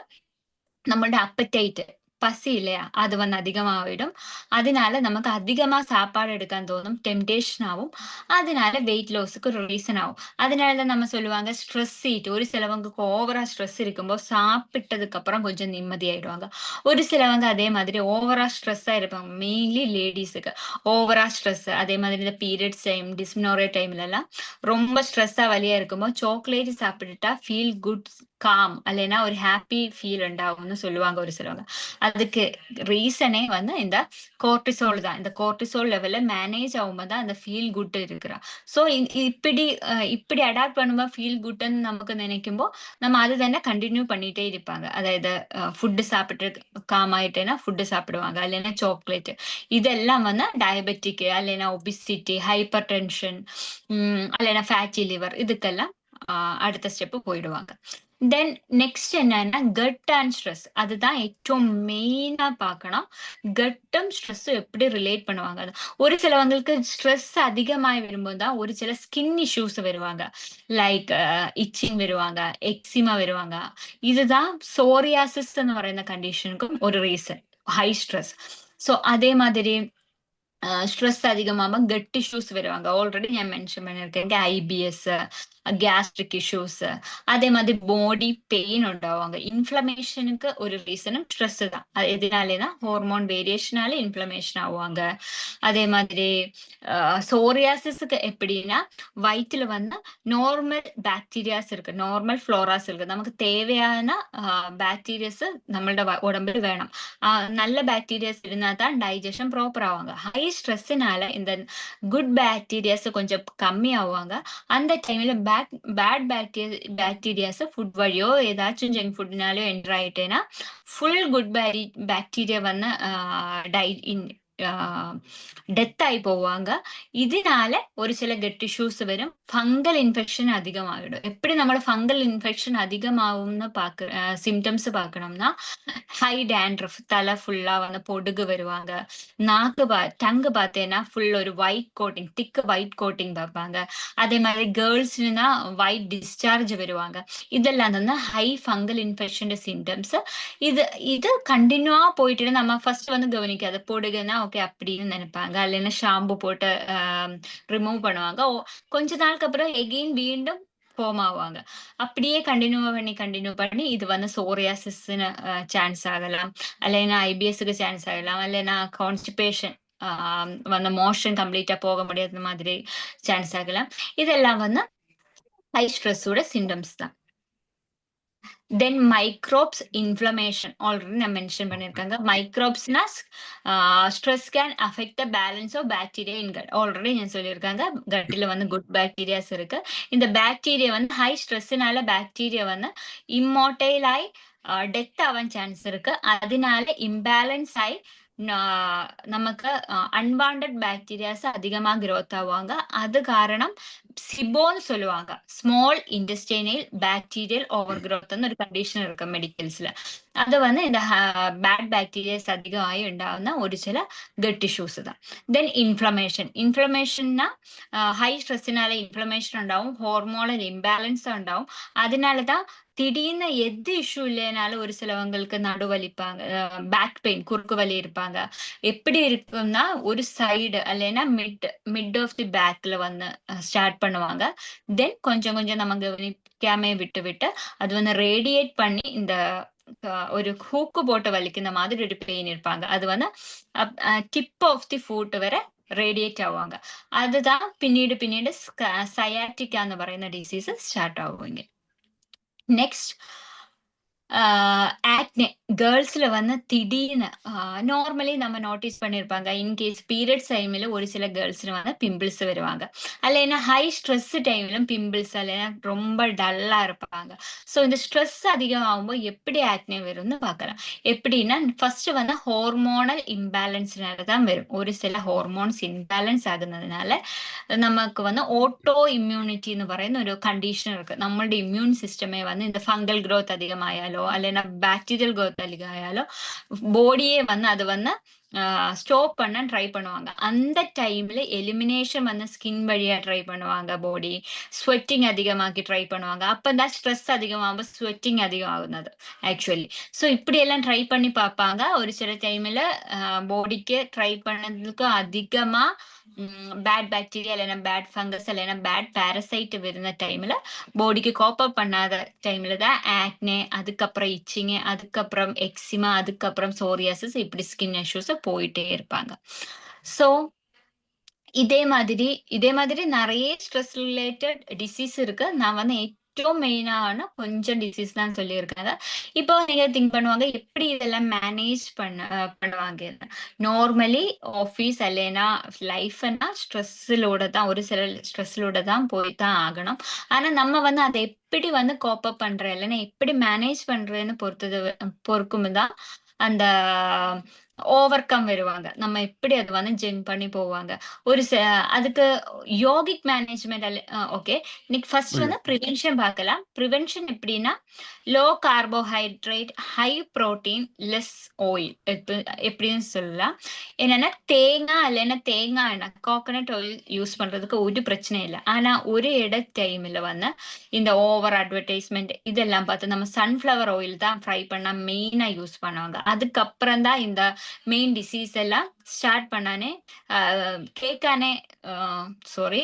நம்மளோட அப்படைட், பசி இல்லையா, அது வந்து அதிகமாகிடும். அதனால நமக்கு அதிகமா சாப்பாடு எடுக்க தோணும், டெம்டேஷன் ஆகும். அதனால வெயிட் லாஸுக்கு ஒரு ரீசன் ஆகும். அதனாலதான் நம்ம சொல்லுவாங்க ஸ்ட்ரெஸ் ஈட். ஒரு சிலவங்களுக்கு ஓவரா ஸ்ட்ரெஸ் இருக்கும்போது சாப்பிட்டதுக்கு அப்புறம் கொஞ்சம் நிம்மதியாயிடுவாங்க. ஒரு சிலவங்க அதே மாதிரி ஓவரா ஸ்ட்ரெஸ்ஸா இருப்பாங்க, மெயின்லி லேடிஸுக்கு ஓவரா ஸ்ட்ரெஸ். அதே மாதிரி இந்த பீரியட்ஸ் டைம், டிஸ்மெனோரியா டைம்ல எல்லாம் ரொம்ப ஸ்ட்ரெஸ்ஸா வலியா இருக்கும்போது சாக்லேட் சாப்பிட்டுட்டா ஃபீல் குட், காம், அல்லைன்னா ஒரு ஹாப்பி ஃபீல் உண்டாகும்னு சொல்லுவாங்க ஒரு சிலவங்க. அதுக்கு ரீசனே வந்து இந்த கோர்டிசோல் தான். இந்த கோர்டிசோல் லெவல்ல மேனேஜ் ஆகும்போது தான் அந்த ஃபீல் குட் இருக்கிறா. ஸோ இப்படி அடாப்ட் பண்ணும்போது ஃபீல் குட்னு நமக்கு நினைக்கும்போ நம்ம அது தானே கண்டினியூ பண்ணிட்டே இருப்பாங்க. அதாவது ஃபுட்டு சாப்பிட்டு காம் ஆயிட்டேன்னா ஃபுட்டு சாப்பிடுவாங்க, இல்லைன்னா சாக்லேட். இதெல்லாம் வந்து டயபெட்டிக், இல்லைன்னா ஒபிசிட்டி, ஹைப்பர் டென்ஷன், இல்லைன்னா ஃபேட்டி லிவர், இதுக்கெல்லாம் அடுத்த ஸ்டெப்பு போயிடுவாங்க. தென் நெக்ஸ்ட் என்னன்னா கட் அண்ட் ஸ்ட்ரெஸ். அதுதான் ഏറ്റവും மெயினா பார்க்கணும். கட்டும் ஸ்ட்ரெஸ்ஸும் எப்படி ரிலேட் பண்ணுவாங்க. ஒரு சிலவங்களுக்கு ஸ்ட்ரெஸ் அதிகமாகி வரும்போது தான் ஒரு சில ஸ்கின் இஷ்யூஸ் வருவாங்க. லைக் இச்சிங் வருவாங்க, எக்ஸிமா வருவாங்க. இதுதான் சோரியாசிஸ்ன்னு പറയുന്ന கண்டிஷனுக்கும் ஒரு ரீசன், ஹை ஸ்ட்ரெஸ். ஸோ அதே மாதிரி ஸ்ட்ரெஸ் அதிகமாக கட் இஷ்யூஸ் வருவாங்க. ஆல்ரெடி நான் மென்ஷன் பண்ணியிருக்கேன், ஐபிஎஸ், கேஸ்ட்ரிக் இஷ்யூஸ், அதே மாதிரி பாடி பெயின் உண்டாவாங்க. இன்ஃப்ளமேஷனுக்கு ஒரு ரீசனும் ஸ்ட்ரெஸ் தான். அது எதனாலேதான் ஹார்மோன் வேரியேஷனால இன்ஃப்ளமேஷன் ஆவாங்க. அதே மாதிரி சோரியாசிஸுக்கு எப்படின்னா வயிற்றுல வந்து நார்மல் பாக்டீரியாஸ் இருக்கு, நார்மல் ஃப்ளோராஸ் இருக்கு. நமக்கு தேவையான பாக்டீரியாஸ் நம்மளோட உடம்புல வேணும். நல்ல பாக்டீரியாஸ் இருந்தா தான் டைஜஷன் ப்ராப்பர் ஆவாங்க. ஹை ஸ்ட்ரெஸ்ஸுனால இந்த குட் பாக்டீரியாஸ் கொஞ்சம் கம்மி ஆவாங்க. அந்த டைம்ல பேட் பாக்டீரியாஸ் ஃபுட் வழியோ ஏதாச்சும் ஜங்க் ஃபுட்னாலோ என்டர் ஆயிட்டேன்னா ஃபுல் குட் பாக்டீரியா வந்து டெத் ஆகி போவாங்க. இதனால ஒரு சில கட் இஷ்யூஸ் வரும். ஃபங்கல் இன்ஃபெக்ஷன் அதிகமாகிடும். எப்படி நம்மளோட ஃபங்கல் இன்ஃபெக்ஷன் அதிகமாகும்னு சிம்டம்ஸ் பார்க்கணும்னா ஹை டேண்ட்ரஃப், தலை ஃபுல்லா வந்து பொடுகு வருவாங்க. டங்கு பார்த்தேன்னா ஃபுல் ஒரு white coating, thick white coating பார்ப்பாங்க. அதே மாதிரி கேர்ள்ஸ்னா ஒயிட் டிஸ்சார்ஜ் வருவாங்க. இதெல்லாம் வந்து ஹை ஃபங்கல் இன்ஃபெக்ஷன் சிம்டம்ஸ். இது கண்டினியூவா போயிட்டு நம்ம ஃபர்ஸ்ட் வந்து கவனிக்காது. பொடுகுன்னா ஓகே அப்படின்னு நினைப்பாங்க, இல்லைன்னா ஷாம்பு போட்டு ரிமூவ் பண்ணுவாங்க. கொஞ்ச நாளுக்கு அப்புறம் எகெயின் மீண்டும் ஃபார்ம் ஆவாங்க. அப்படியே கண்டினியூ பண்ணி இது வந்து சோரியாசிஸ்ன்னு சான்ஸ் ஆகலாம், இல்லைன்னா ஐபிஎஸ்க்கு சான்ஸ் ஆகலாம், இல்லைன்னா கான்ஸ்டிபேஷன் வந்து மோஷன் கம்ப்ளீட்டா போக முடியாத மாதிரி சான்ஸ் ஆகலாம். இதெல்லாம் வந்து ஹை ஸ்ட்ரெஸ்ஸோட சிம்டம்ஸ் தான். தென் மைக்ரோப்ஸ், இன்ஃப்ளமேஷன் ஆல்ரெடி நான் மென்ஷன் பண்ணியிருக்காங்க. மைக்ரோப்ஸ்னா stress can affect the balance of bacteria in gut. Already நான் சொல்லியிருக்காங்க, கட்டில வந்து குட் பாக்டீரியாஸ் இருக்கு. இந்த பாக்டீரியா வந்து ஹை ஸ்ட்ரெஸ்னால பாக்டீரியா வந்து இம்மார்டைல் ஆகி டெத் ஆவான் சான்ஸ் இருக்கு. அதனால இம்பேலன்ஸ் ஆகி நமக்கு அன்வாண்டட் பாக்டீரியாஸ் அதிகமா growth ஆவாங்க. அது காரணம் சிபோன்னு சொல்லுவாங்க, ஸ்மால் இன்டெஸ்டைனல் பாக்டீரியல் ஓவர் growthன்னு ஒரு கண்டிஷன் இருக்கு மெடிக்கல்ஸ்ல. அது வந்து இந்த பேட் பாக்டீரியாஸ் அதிகமாகி உண்டாகுന്ന ஒரு சில கட் இஷ்யூஸ் தான். தென் இன்ஃப்ளமேஷன்னா ஹை ஸ்ட்ரெஸ்ஸினால இன்ஃப்ளமேஷன் உண்டாகும், ஹார்மோனல் இம்பேலன்ஸ் உண்டாகும். அதனாலதான் திடீர்னு எது இஷ்யூ இல்லைனாலும் ஒரு சிலவங்களுக்கு நடுவலிப்பாங்க, பேக் பெயின், குறுக்கு வலி இருப்பாங்க. எப்படி இருக்கும்னா ஒரு சைடு இல்லைன்னா மிட் ஆஃப் தி பேக்ல வந்து ஸ்டார்ட் பண்ணுவாங்க. தென் கொஞ்சம் கொஞ்சம் நம்ம கவனிக்காம விட்டு அது வந்து ரேடியேட் பண்ணி இந்த ஒரு ஹூக்கு போட்டு வலிക്കുന്ന மாதிரி ஒரு பெயின் இருப்பாங்க. அது வந்து டிப் ஆஃப் தி ஃபுட் வரை റേഡിയേറ്റ് ആവുക. அதுதான் പിന്നീട് സയാറ്റിക്ക എന്ന് പറയുന്ന ഡിസീസ് സ്റ്റാർട്ട് ആവുമെങ്കിൽ. നെക്സ്റ്റ് ஆக்னே கேர்ள்ஸ்ல வந்து திடீர்னு நார்மலி நம்ம நோட்டீஸ் பண்ணியிருப்பாங்க. இன்கேஸ் பீரியட்ஸ் டைம்ல ஒரு சில கேர்ள்ஸ்ல வந்து பிம்பிள்ஸ் வருவாங்க. அல்லைன்னா ஹை ஸ்ட்ரெஸ் டைம்லும் பிம்பிள்ஸ், அல்லைன்னா ரொம்ப டல்லா இருப்பாங்க. ஸோ இந்த ஸ்ட்ரெஸ் அதிகமாகும்போது எப்படி ஆக்னே வரும்னு பார்க்கலாம். எப்படின்னா ஃபர்ஸ்ட் வந்து ஹார்மோனல் இம்பேலன்ஸ்னால தான் வரும். ஒரு சில ஹார்மோன்ஸ் இம்பேலன்ஸ் ஆகுனதுனால நமக்கு வந்து ഓട്ടോ ഇമ്മ്യൂണിറ്റി എന്ന് പറയുന്ന ഒരു കണ്ടീഷൻ ഇருக்கு. നമ്മളുടെ ഇമ്മ്യൂൺ സിസ്റ്റമേ വന്ന് இந்த ഫംഗൽ ഗ്രോത്ത് അധികമായാലോ അല്ലെങ്കിൽ ബാക്ടീരിയൽ ഗ്രോത്ത് அதிகமாயாலோ பாடியே வந்து அது வந்து ஸ்டாப் பண்ண ட்ரை பண்ணுவாங்க. அந்த டைம்ல எலிமினேஷன் வந்து ஸ்கின் வழியா ட்ரை பண்ணுவாங்க. பாடி ஸ்வெட்டிங் அதிகமாக்கி ட்ரை பண்ணுவாங்க. அப்பதான் ஸ்ட்ரெஸ் அதிகமாகும், ஸ்வெட்டிங் அதிகமாகுது ஆக்சுவலி. ஸோ இப்படி எல்லாம் ட்ரை பண்ணி பார்ப்பாங்க. ஒரு சில டைம்ல பாடிக்கு ட்ரை பண்ணதுக்கு அதிகமா பேட் பாக்டீரியா இல்லைன்னா பேட் ஃபங்கஸ் இல்லைன்னா பேட் பாரசைட் இருந்த டைம்ல பாடிக்கு கோப்பப் பண்ணாத டைம்ல தான் ஆக்னே, அதுக்கப்புறம் இச்சிங், அதுக்கப்புறம் எக்ஸிமா, அதுக்கப்புறம் சோரியாசிஸ், இப்படி ஸ்கின் இஷ்யூஸ் போயிட்டே இருப்பாங்க. ஸோ இதே மாதிரி நிறைய ஸ்ட்ரெஸ் ரிலேட்டட் டிசீஸ் இருக்கு. நான் வந்து ഏറ്റവും மெயினான கொஞ்சம் டிசீஸ் தான் சொல்லியிருக்காங்க. இப்போ நீங்க திங்க் பண்ணுவாங்க எப்படி இதெல்லாம் மேனேஜ் பண்ணுவாங்க. நார்மலி ஆஃபீஸ் இல்லைன்னா லைஃப்னா ஸ்ட்ரெஸ்ஸிலோட தான், ஒரு சில ஸ்ட்ரெஸ்ஸிலோட தான் போய் தான் ஆகணும். ஆனா நம்ம வந்து அதை எப்படி வந்து கோப்பப் பண்ற இல்லைன்னா எப்படி மேனேஜ் பண்றேன்னு பொறுக்கும் தான் அந்த ஓவர் கம் வருவாங்க. நம்ம எப்படி அது வந்து ஜென் பண்ணி போவாங்க. ஒரு அதுக்கு யோகிக் மேனேஜ்மெண்ட் ஓகே. இன்னைக்கு ஃபர்ஸ்ட் வந்து ப்ரிவென்ஷன் பார்க்கலாம். ப்ரிவென்ஷன் எப்படின்னா low carbohydrate, high protein, less oil எப்படின்னு சொல்லலாம். என்னன்னா தேங்காய் இல்லைன்னா தேங்காய் எண்ணெய், கோகனட் ஆயில் யூஸ் பண்றதுக்கு ஒரு பிரச்சனை இல்லை. ஆனா ஒரு டைம்ல வந்து இந்த ஓவர் அட்வர்டைஸ்மெண்ட் இதெல்லாம் பார்த்து நம்ம சன்ஃப்ளவர் ஆயில் தான் ஃப்ரை பண்ணா மெயினா யூஸ் பண்ணுவாங்க. அதுக்கப்புறம் தான் இந்த மெயின் டிசீஸ் எல்லாம் ஸ்டார்ட் பண்ணானே கேட்கானே சாரி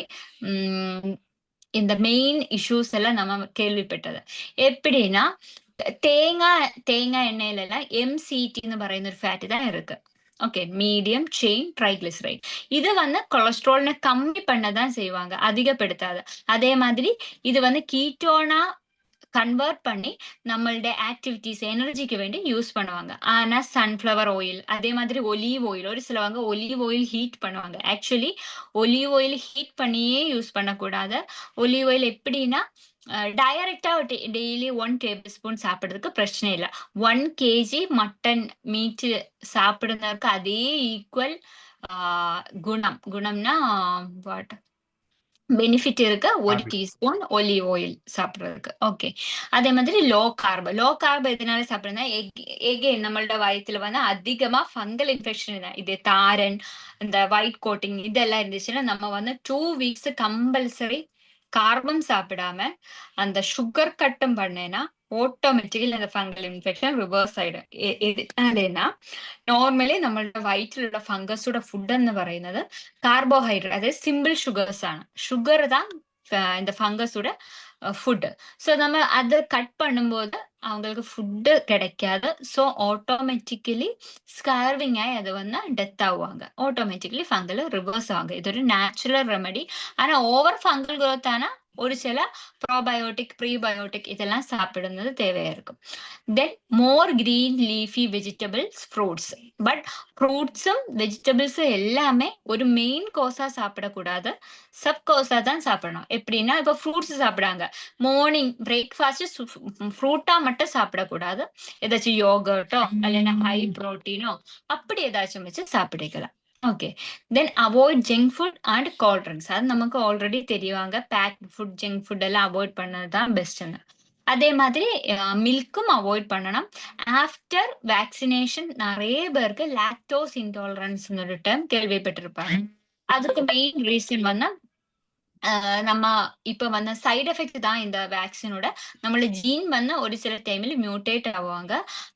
இந்த மெயின் இஷ்யூஸ் எல்லாம் நம்ம கேள்விப்பட்டது. எப்படின்னா தேங்காய் எண்ணெயில எல்லாம் MCT പറയുന്ന ഒരു ഫാറ്റ് தான் இருக்கு. Okay, medium chain triglyceride. இது வந்து கொலஸ்ட்ரால்னை கம்மி பண்ணதான் செய்வாங்க, அதிகப்படுத்தாது. அதே மாதிரி இது வந்து கீட்டோனா கன்வெர்ட் பண்ணி நம்மளுடைய ஆக்டிவிட்டிஸ் எனர்ஜிக்கு வேண்டி யூஸ் பண்ணுவாங்க. ஆனா சன்ஃப்ளவர் ஆயில், அதே மாதிரி ஒலிவ் ஆயில், ஒரு சிலவங்க ஒலிவ் ஆயில் ஹீட் பண்ணுவாங்க. ஆக்சுவலி ஒலிவ் ஆயில் ஹீட் பண்ணியே யூஸ் பண்ணக்கூடாது. ஒலிவ் ஆயில் எப்படின்னா டைரக்டா டெய்லி 1 டேபிள் ஸ்பூன் சாப்பிடுறதுக்கு பிரச்சனை இல்லை. 1 kg மட்டன் மீட் சாப்பிடுறதுக்கு அதே ஈக்குவல் குணம்னா வாட் பெனிஃபிட் இருக்கு 1 டீஸ்பூன் ஒலிவ் ஆயில் சாப்பிடுறதுக்கு. ஓகே, அதே மாதிரி லோ கார்ப் எதனால சாப்பிடுறதுனா எகெயின் நம்மளோட வயிற்றுல வந்து அதிகமா ஃபங்கல் இன்ஃபெக்ஷன், இது தாரன், இந்த ஒயிட் கோட்டிங் இதெல்லாம் இருந்துச்சுன்னா நம்ம வந்து 2 வீக்ஸ் கம்பல்சரி கார்பம் சாப்பிடாம அந்த சுகர் கட்டும் பண்ணேன்னா ஆட்டோமேட்டிக்கலி அந்த ஃபங்கல் இன்ஃபெக்ஷன் ரிவர்ஸ் ആയിடும். എതിനാലെന്നാ നോർമലി നമ്മളുടെ വയറ്റിലുള്ള ഫംഗസുടെ ഫുഡ് എന്ന് പറയുന്നത് കാർബോഹൈഡ്രേറ്റ്, അതായത് സിമ്പിൾ ഷുഗേഴ്സ് ആണ്. ഷുഗർ தான் இந்த ஃபங்கஸோட ஃபுட். ஸோ நம்ம அதை கட் பண்ணும்போது அவங்களுக்கு ஃபுட்டு கிடைக்காது. ஸோ ஆட்டோமேட்டிக்கலி ஸ்கார்விங் ஆகி அது வந்து டெத் ஆகுவாங்க. ஆட்டோமேட்டிக்கலி ஃபங்கல் ரிவர்ஸ் ஆகுங்க. இது ஒரு நேச்சுரல் ரெமெடி. ஆனால் ஓவர் ஃபங்கல் க்ரோத் ஆனால் ஒரு சில ப்ரோபயோட்டிக், ப்ரீபயோட்டிக் இதெல்லாம் சாப்பிடுறது தேவையா இருக்கும். Then more green leafy vegetables, fruits. But ஃப்ரூட்ஸும் வெஜிடபிள்ஸும் எல்லாமே ஒரு மெயின் கோர்ஸா சாப்பிடக்கூடாது, சப் கோர்ஸா தான் சாப்பிடணும். எப்படின்னா இப்போ ஃப்ரூட்ஸ் சாப்பிடாங்க, மார்னிங் பிரேக்ஃபாஸ்ட் ஃப்ரூட்டா மட்டும் சாப்பிடக்கூடாது. ஏதாச்சும் யோகர்ட்டோ இல்லைன்னா ஹை ப்ரோட்டீனோ அப்படி ஏதாச்சும் வச்சு சாப்பிடிக்கலாம். Okay, then avoid junk food and cold drinks. அது நமக்கு ஆல்ரெடி தெரியுவாங்க. பேக்ட் ஃபுட், ஜங்க் ஃபுட் எல்லாம் அவாய்ட் பண்ணது தான் பெஸ்ட்னு. அதே மாதிரி மில்க்கும் அவாய்ட் பண்ணணும். ஆஃப்டர் வேக்சினேஷன் நிறைய பேருக்கு லாக்டோஸ் இன்டாலரன்ஸ் ஒரு டேர்ம் கேள்விப்பட்டிருப்பாங்க. அதுக்கு மெயின் ரீசன் வந்து நம்ம இப்ப வந்து சைடு எஃபெக்ட் தான் இந்த வேக்சினோட. நம்மளோட ஜீன் வந்து ஒரு சில டைம்ல மியூட்டேட் ஆவாங்க.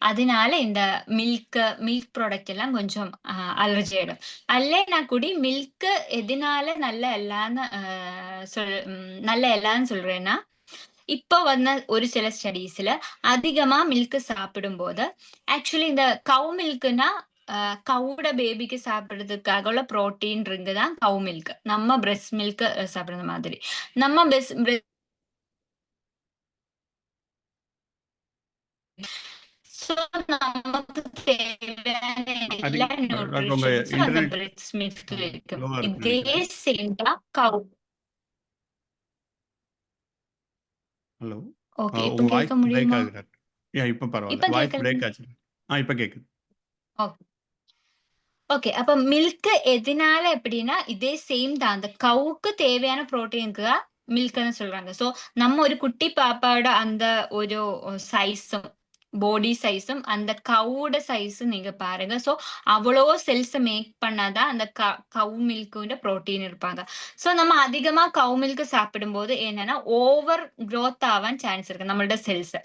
அதனால இந்த மில்க் ப்ராடக்ட் எல்லாம் கொஞ்சம் அலர்ஜி ஆயிடும். அல்லேனா கூடி மில்க் எதனால நல்ல எல்லான்னு சொல்றேன்னா, இப்ப வந்து ஒரு சில ஸ்டடீஸ்ல அதிகமா மில்க் சாப்பிடும் போது ஆக்சுவலி இந்த கவு மில்க்னா கவுட பேபிக்கு சாப்பிடுறதுக்காக உள்ள புரோட்டீன் ட்ரிங்க் தான் கவு மில்க். நம்ம பிரெஸ்ட் மில்க் சாப்பிடுற மாதிரி. நம்ம ஸோ நமக்கு தேவையான ஐ எல்லா திங்க் டாக்டர் உங்க நியூட்ரிஷன்ஸும் அந்த இன்டர்நெட் பிரெஸ்ட் மில்க்ல இருக்கும். ஸ்லோவா இருக்குன்னு இதே நினைக்கிறேன். சேம் தான் கவு. ஹலோ ஓகே, இப்ப உங்க கேட்க வாய்ஸ் பிரேக் முடியுமா? ஆகுது டாக்டர். இப்ப பரவாயில்ல. இப்ப வாய்ஸ் கேட்கல. பிரேக் ஆச்சு. இப்ப கேக்குது. ஓகே. ஓகே. அப்ப மில்க் எதனால எப்படின்னா, இதே சேம் தான். அந்த கவுக்கு தேவையான புரோட்டீனுக்கு தான் மில்க்ன்னு சொல்றாங்க. சோ நம்ம ஒரு குட்டி பாப்பாவோட அந்த ஒரு சைஸும், பாடி சைஸும் அந்த கவோட சைஸும் நீங்க பாருங்க. சோ அவ்வளோ செல்ஸ் மேக் பண்ணாதான் அந்த கவ் மில்க்ல புரோட்டீன் இருப்பாங்க. சோ நம்ம அதிகமா கவ் மில்க் சாப்பிடும்போது என்னன்னா ஓவர் growth ஆவான் சான்ஸ் இருக்கு நம்மளோட செல்ஸ்.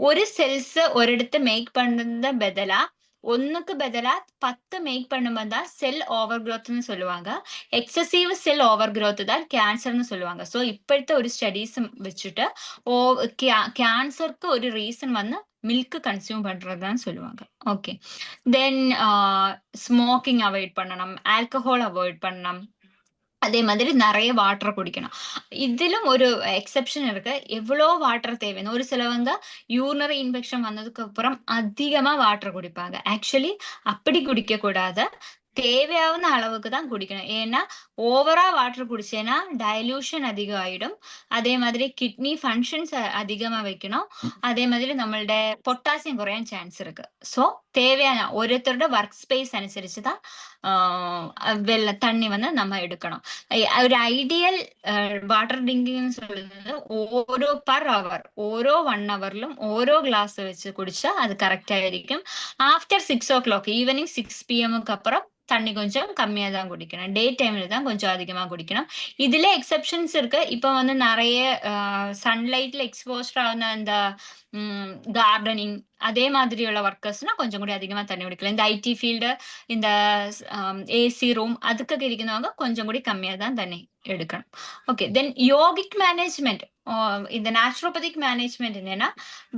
ஒரு செல்ஸ் ஒரு இடத்து மேக் பண்ணத பதிலா ஒண்ணுக்கு பதிலா 10 மேக் பண்ணும்போது தான் செல் ஓவர் க்ரோத்ன்னு சொல்லுவாங்க. எக்ஸசிவ் செல் ஓவர் க்ரோத் தான் கேன்சர்ன்னு சொல்லுவாங்க. சோ இப்பழுத்த ஒரு ஸ்டடீஸ் வச்சுட்டு ஓ கேன்சருக்கு ஒரு ரீசன் வந்து மில்க் கன்சியூம் பண்றதுதான் சொல்லுவாங்க. ஓகே. தென் ஸ்மோக்கிங் அவாய்ட் பண்ணணும், ஆல்கஹால் அவாய்ட் பண்ணணும். அதே மாதிரி நெறைய வாட்டர் குடிக்கணும். இதிலும் ஒரு எக்செப்ஷன் இருக்கு. எவ்வளோ வாட்டர் தேவைன்னு. ஒரு சிலவங்க யூரினரி இன்ஃபெக்ஷன் வந்ததுக்கு அப்புறம் அதிகமா வாட்டர் குடிப்பாங்க. ஆக்சுவலி அப்படி குடிக்கக்கூடாது. தேவையான அளவுக்கு தான் குடிக்கணும். ஏன்னா, ஓவரா வாட்டர் குடிச்சேன்னா டயலூஷன் அதிகம் ஆயிடும். அதே மாதிரி கிட்னி ஃபங்ஷன்ஸ் அதிகமா வைக்கணும். அதே மாதிரி நம்மளுടെ பொட்டாசியம் குறைய சான்ஸ் இருக்கு. சோ தேவையான ஒருத்தரோட வொர்க் ஸ்பேஸ் அனுசரிச்சு தான் தண்ணி வந்து நம்ம எடுக்கணும். ஒரு ஐடியல் வாட்டர் ட்ரிங்கிங்னு சொல்றது ஓரோ பர் ஹவர் ஓரோ 1 ஹவர்லும் ஓரோ கிளாஸ் வச்சு குடிச்சா அது கரெக்டா இருக்கும். ஆஃப்டர் 6:00 ஈவினிங் 6 PM அப்புறம் தண்ணி கொஞ்சம் கம்மியா தான் குடிக்கணும். டே டைம்ல தான் கொஞ்சம் அதிகமா குடிக்கணும். இதுல எக்ஸெப்ஷன்ஸ் இருக்கு. இப்ப வந்து நெறைய சன்லைட்ல எக்ஸ்போஸ்ட் ஆன அந்த கார்டனிங் அதே மாதிரியுள்ள வொர்க்கர்ஸ்னா கொஞ்சம் கூட அதிகமா தண்ணி குடிக்கலாம். இந்த ஐடி ஃபீல்டு, இந்த ஏசி ரூம் அதுக்கு இരിക്കുന്നவங்க கொஞ்சம் கூட கம்மியா தான் தண்ணி எடுக்கணும். ஓகே. தென் யோகிக் மேனேஜ்மெண்ட். இந்த நேச்சுரோபதிக் மேனேஜ்மெண்ட் என்னன்னா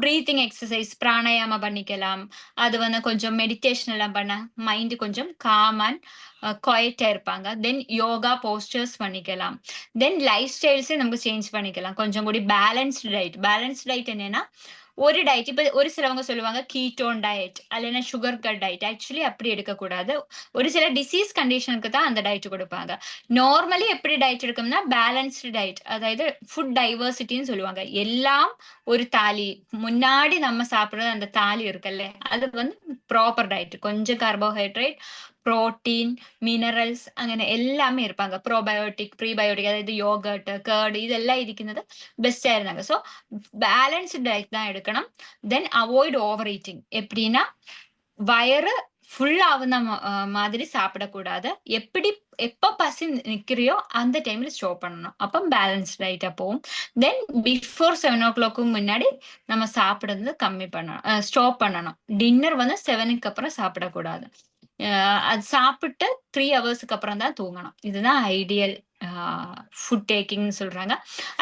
பிரீத்திங் எக்ஸசைஸ் பிராணாயாமம் பண்ணிக்கலாம். அது வந்து கொஞ்சம் மெடிடேஷன் எல்லாம் பண்ண மைண்ட் கொஞ்சம் காம் அண்ட் குவைட்டா இருப்பாங்க. தென் யோகா போஸ்டர்ஸ் பண்ணிக்கலாம். தென் லைஃப் ஸ்டைல்ஸே நமக்கு சேஞ்ச் பண்ணிக்கலாம். கொஞ்சம் கூடி பேலன்ஸ்டு டயட். பேலன்ஸ்டு டயட் என்னன்னா ஒரு டயட் இப்ப ஒரு சிலவங்க சொல்லுவாங்க கீட்டோன் டயட் அல்லனா சுகர் கட் டயட். ஆக்சுவலி அப்படி எடுக்கக்கூடாது. ஒரு சில டிசீஸ் கண்டிஷனுக்கு தான் அந்த டயட் கொடுப்பாங்க. நார்மலி எப்படி டயட் எடுக்கணும்னா பேலன்ஸ்டு டயட். அதாவது ஃபுட் டைவர்சிட்டின்னு சொல்லுவாங்க. எல்லாம் ஒரு தாலி. முன்னாடி நம்ம சாப்பிடுற அந்த தாலி இருக்குல்ல, அது வந்து ப்ராப்பர் டயட். கொஞ்சம் கார்போஹைட்ரேட், புரோட்டீன், மினറൽസ് അങ്ങനെ எல்லாமே இருப்பாங்க. ப்ரோபயோட்டிக், ப்ரீபயோட்டிக் அதாவது யோகர்ட், கர்ட் இதெல்லாம் ഇരിക്കുന്നത് பெஸ்டா இருந்தாங்க. சோ பேலன்ஸ்டு டயட் தான் எடுக்கணும். தென் அவாய்ட் ஓவர் ஈட்டிங். எப்படின்னா வயிறு ஃபுல் ஆகுன மாதிரி சாப்பிடக்கூடாது. எப்ப பசி நிக்கிறியோ அந்த டைம்ல ஸ்டாப் பண்ணணும். அப்ப பேலன்ஸ்டு டயட்டா போகும். தென் பிஃபோர் 7:00 முன்னாடி நம்ம சாப்பிடுறது கம்மி பண்ணணும், ஸ்டாப் பண்ணணும். டின்னர் வந்து 7க்கு அப்புறம் சாப்பிடக்கூடாது. அது சாப்பிட்டு 3 ஹவர்ஸ்க்கு அப்புறம் தான் தூங்கணும். இதுதான் ஐடியல் ஃபுட் டேக்கிங்னு சொல்றாங்க.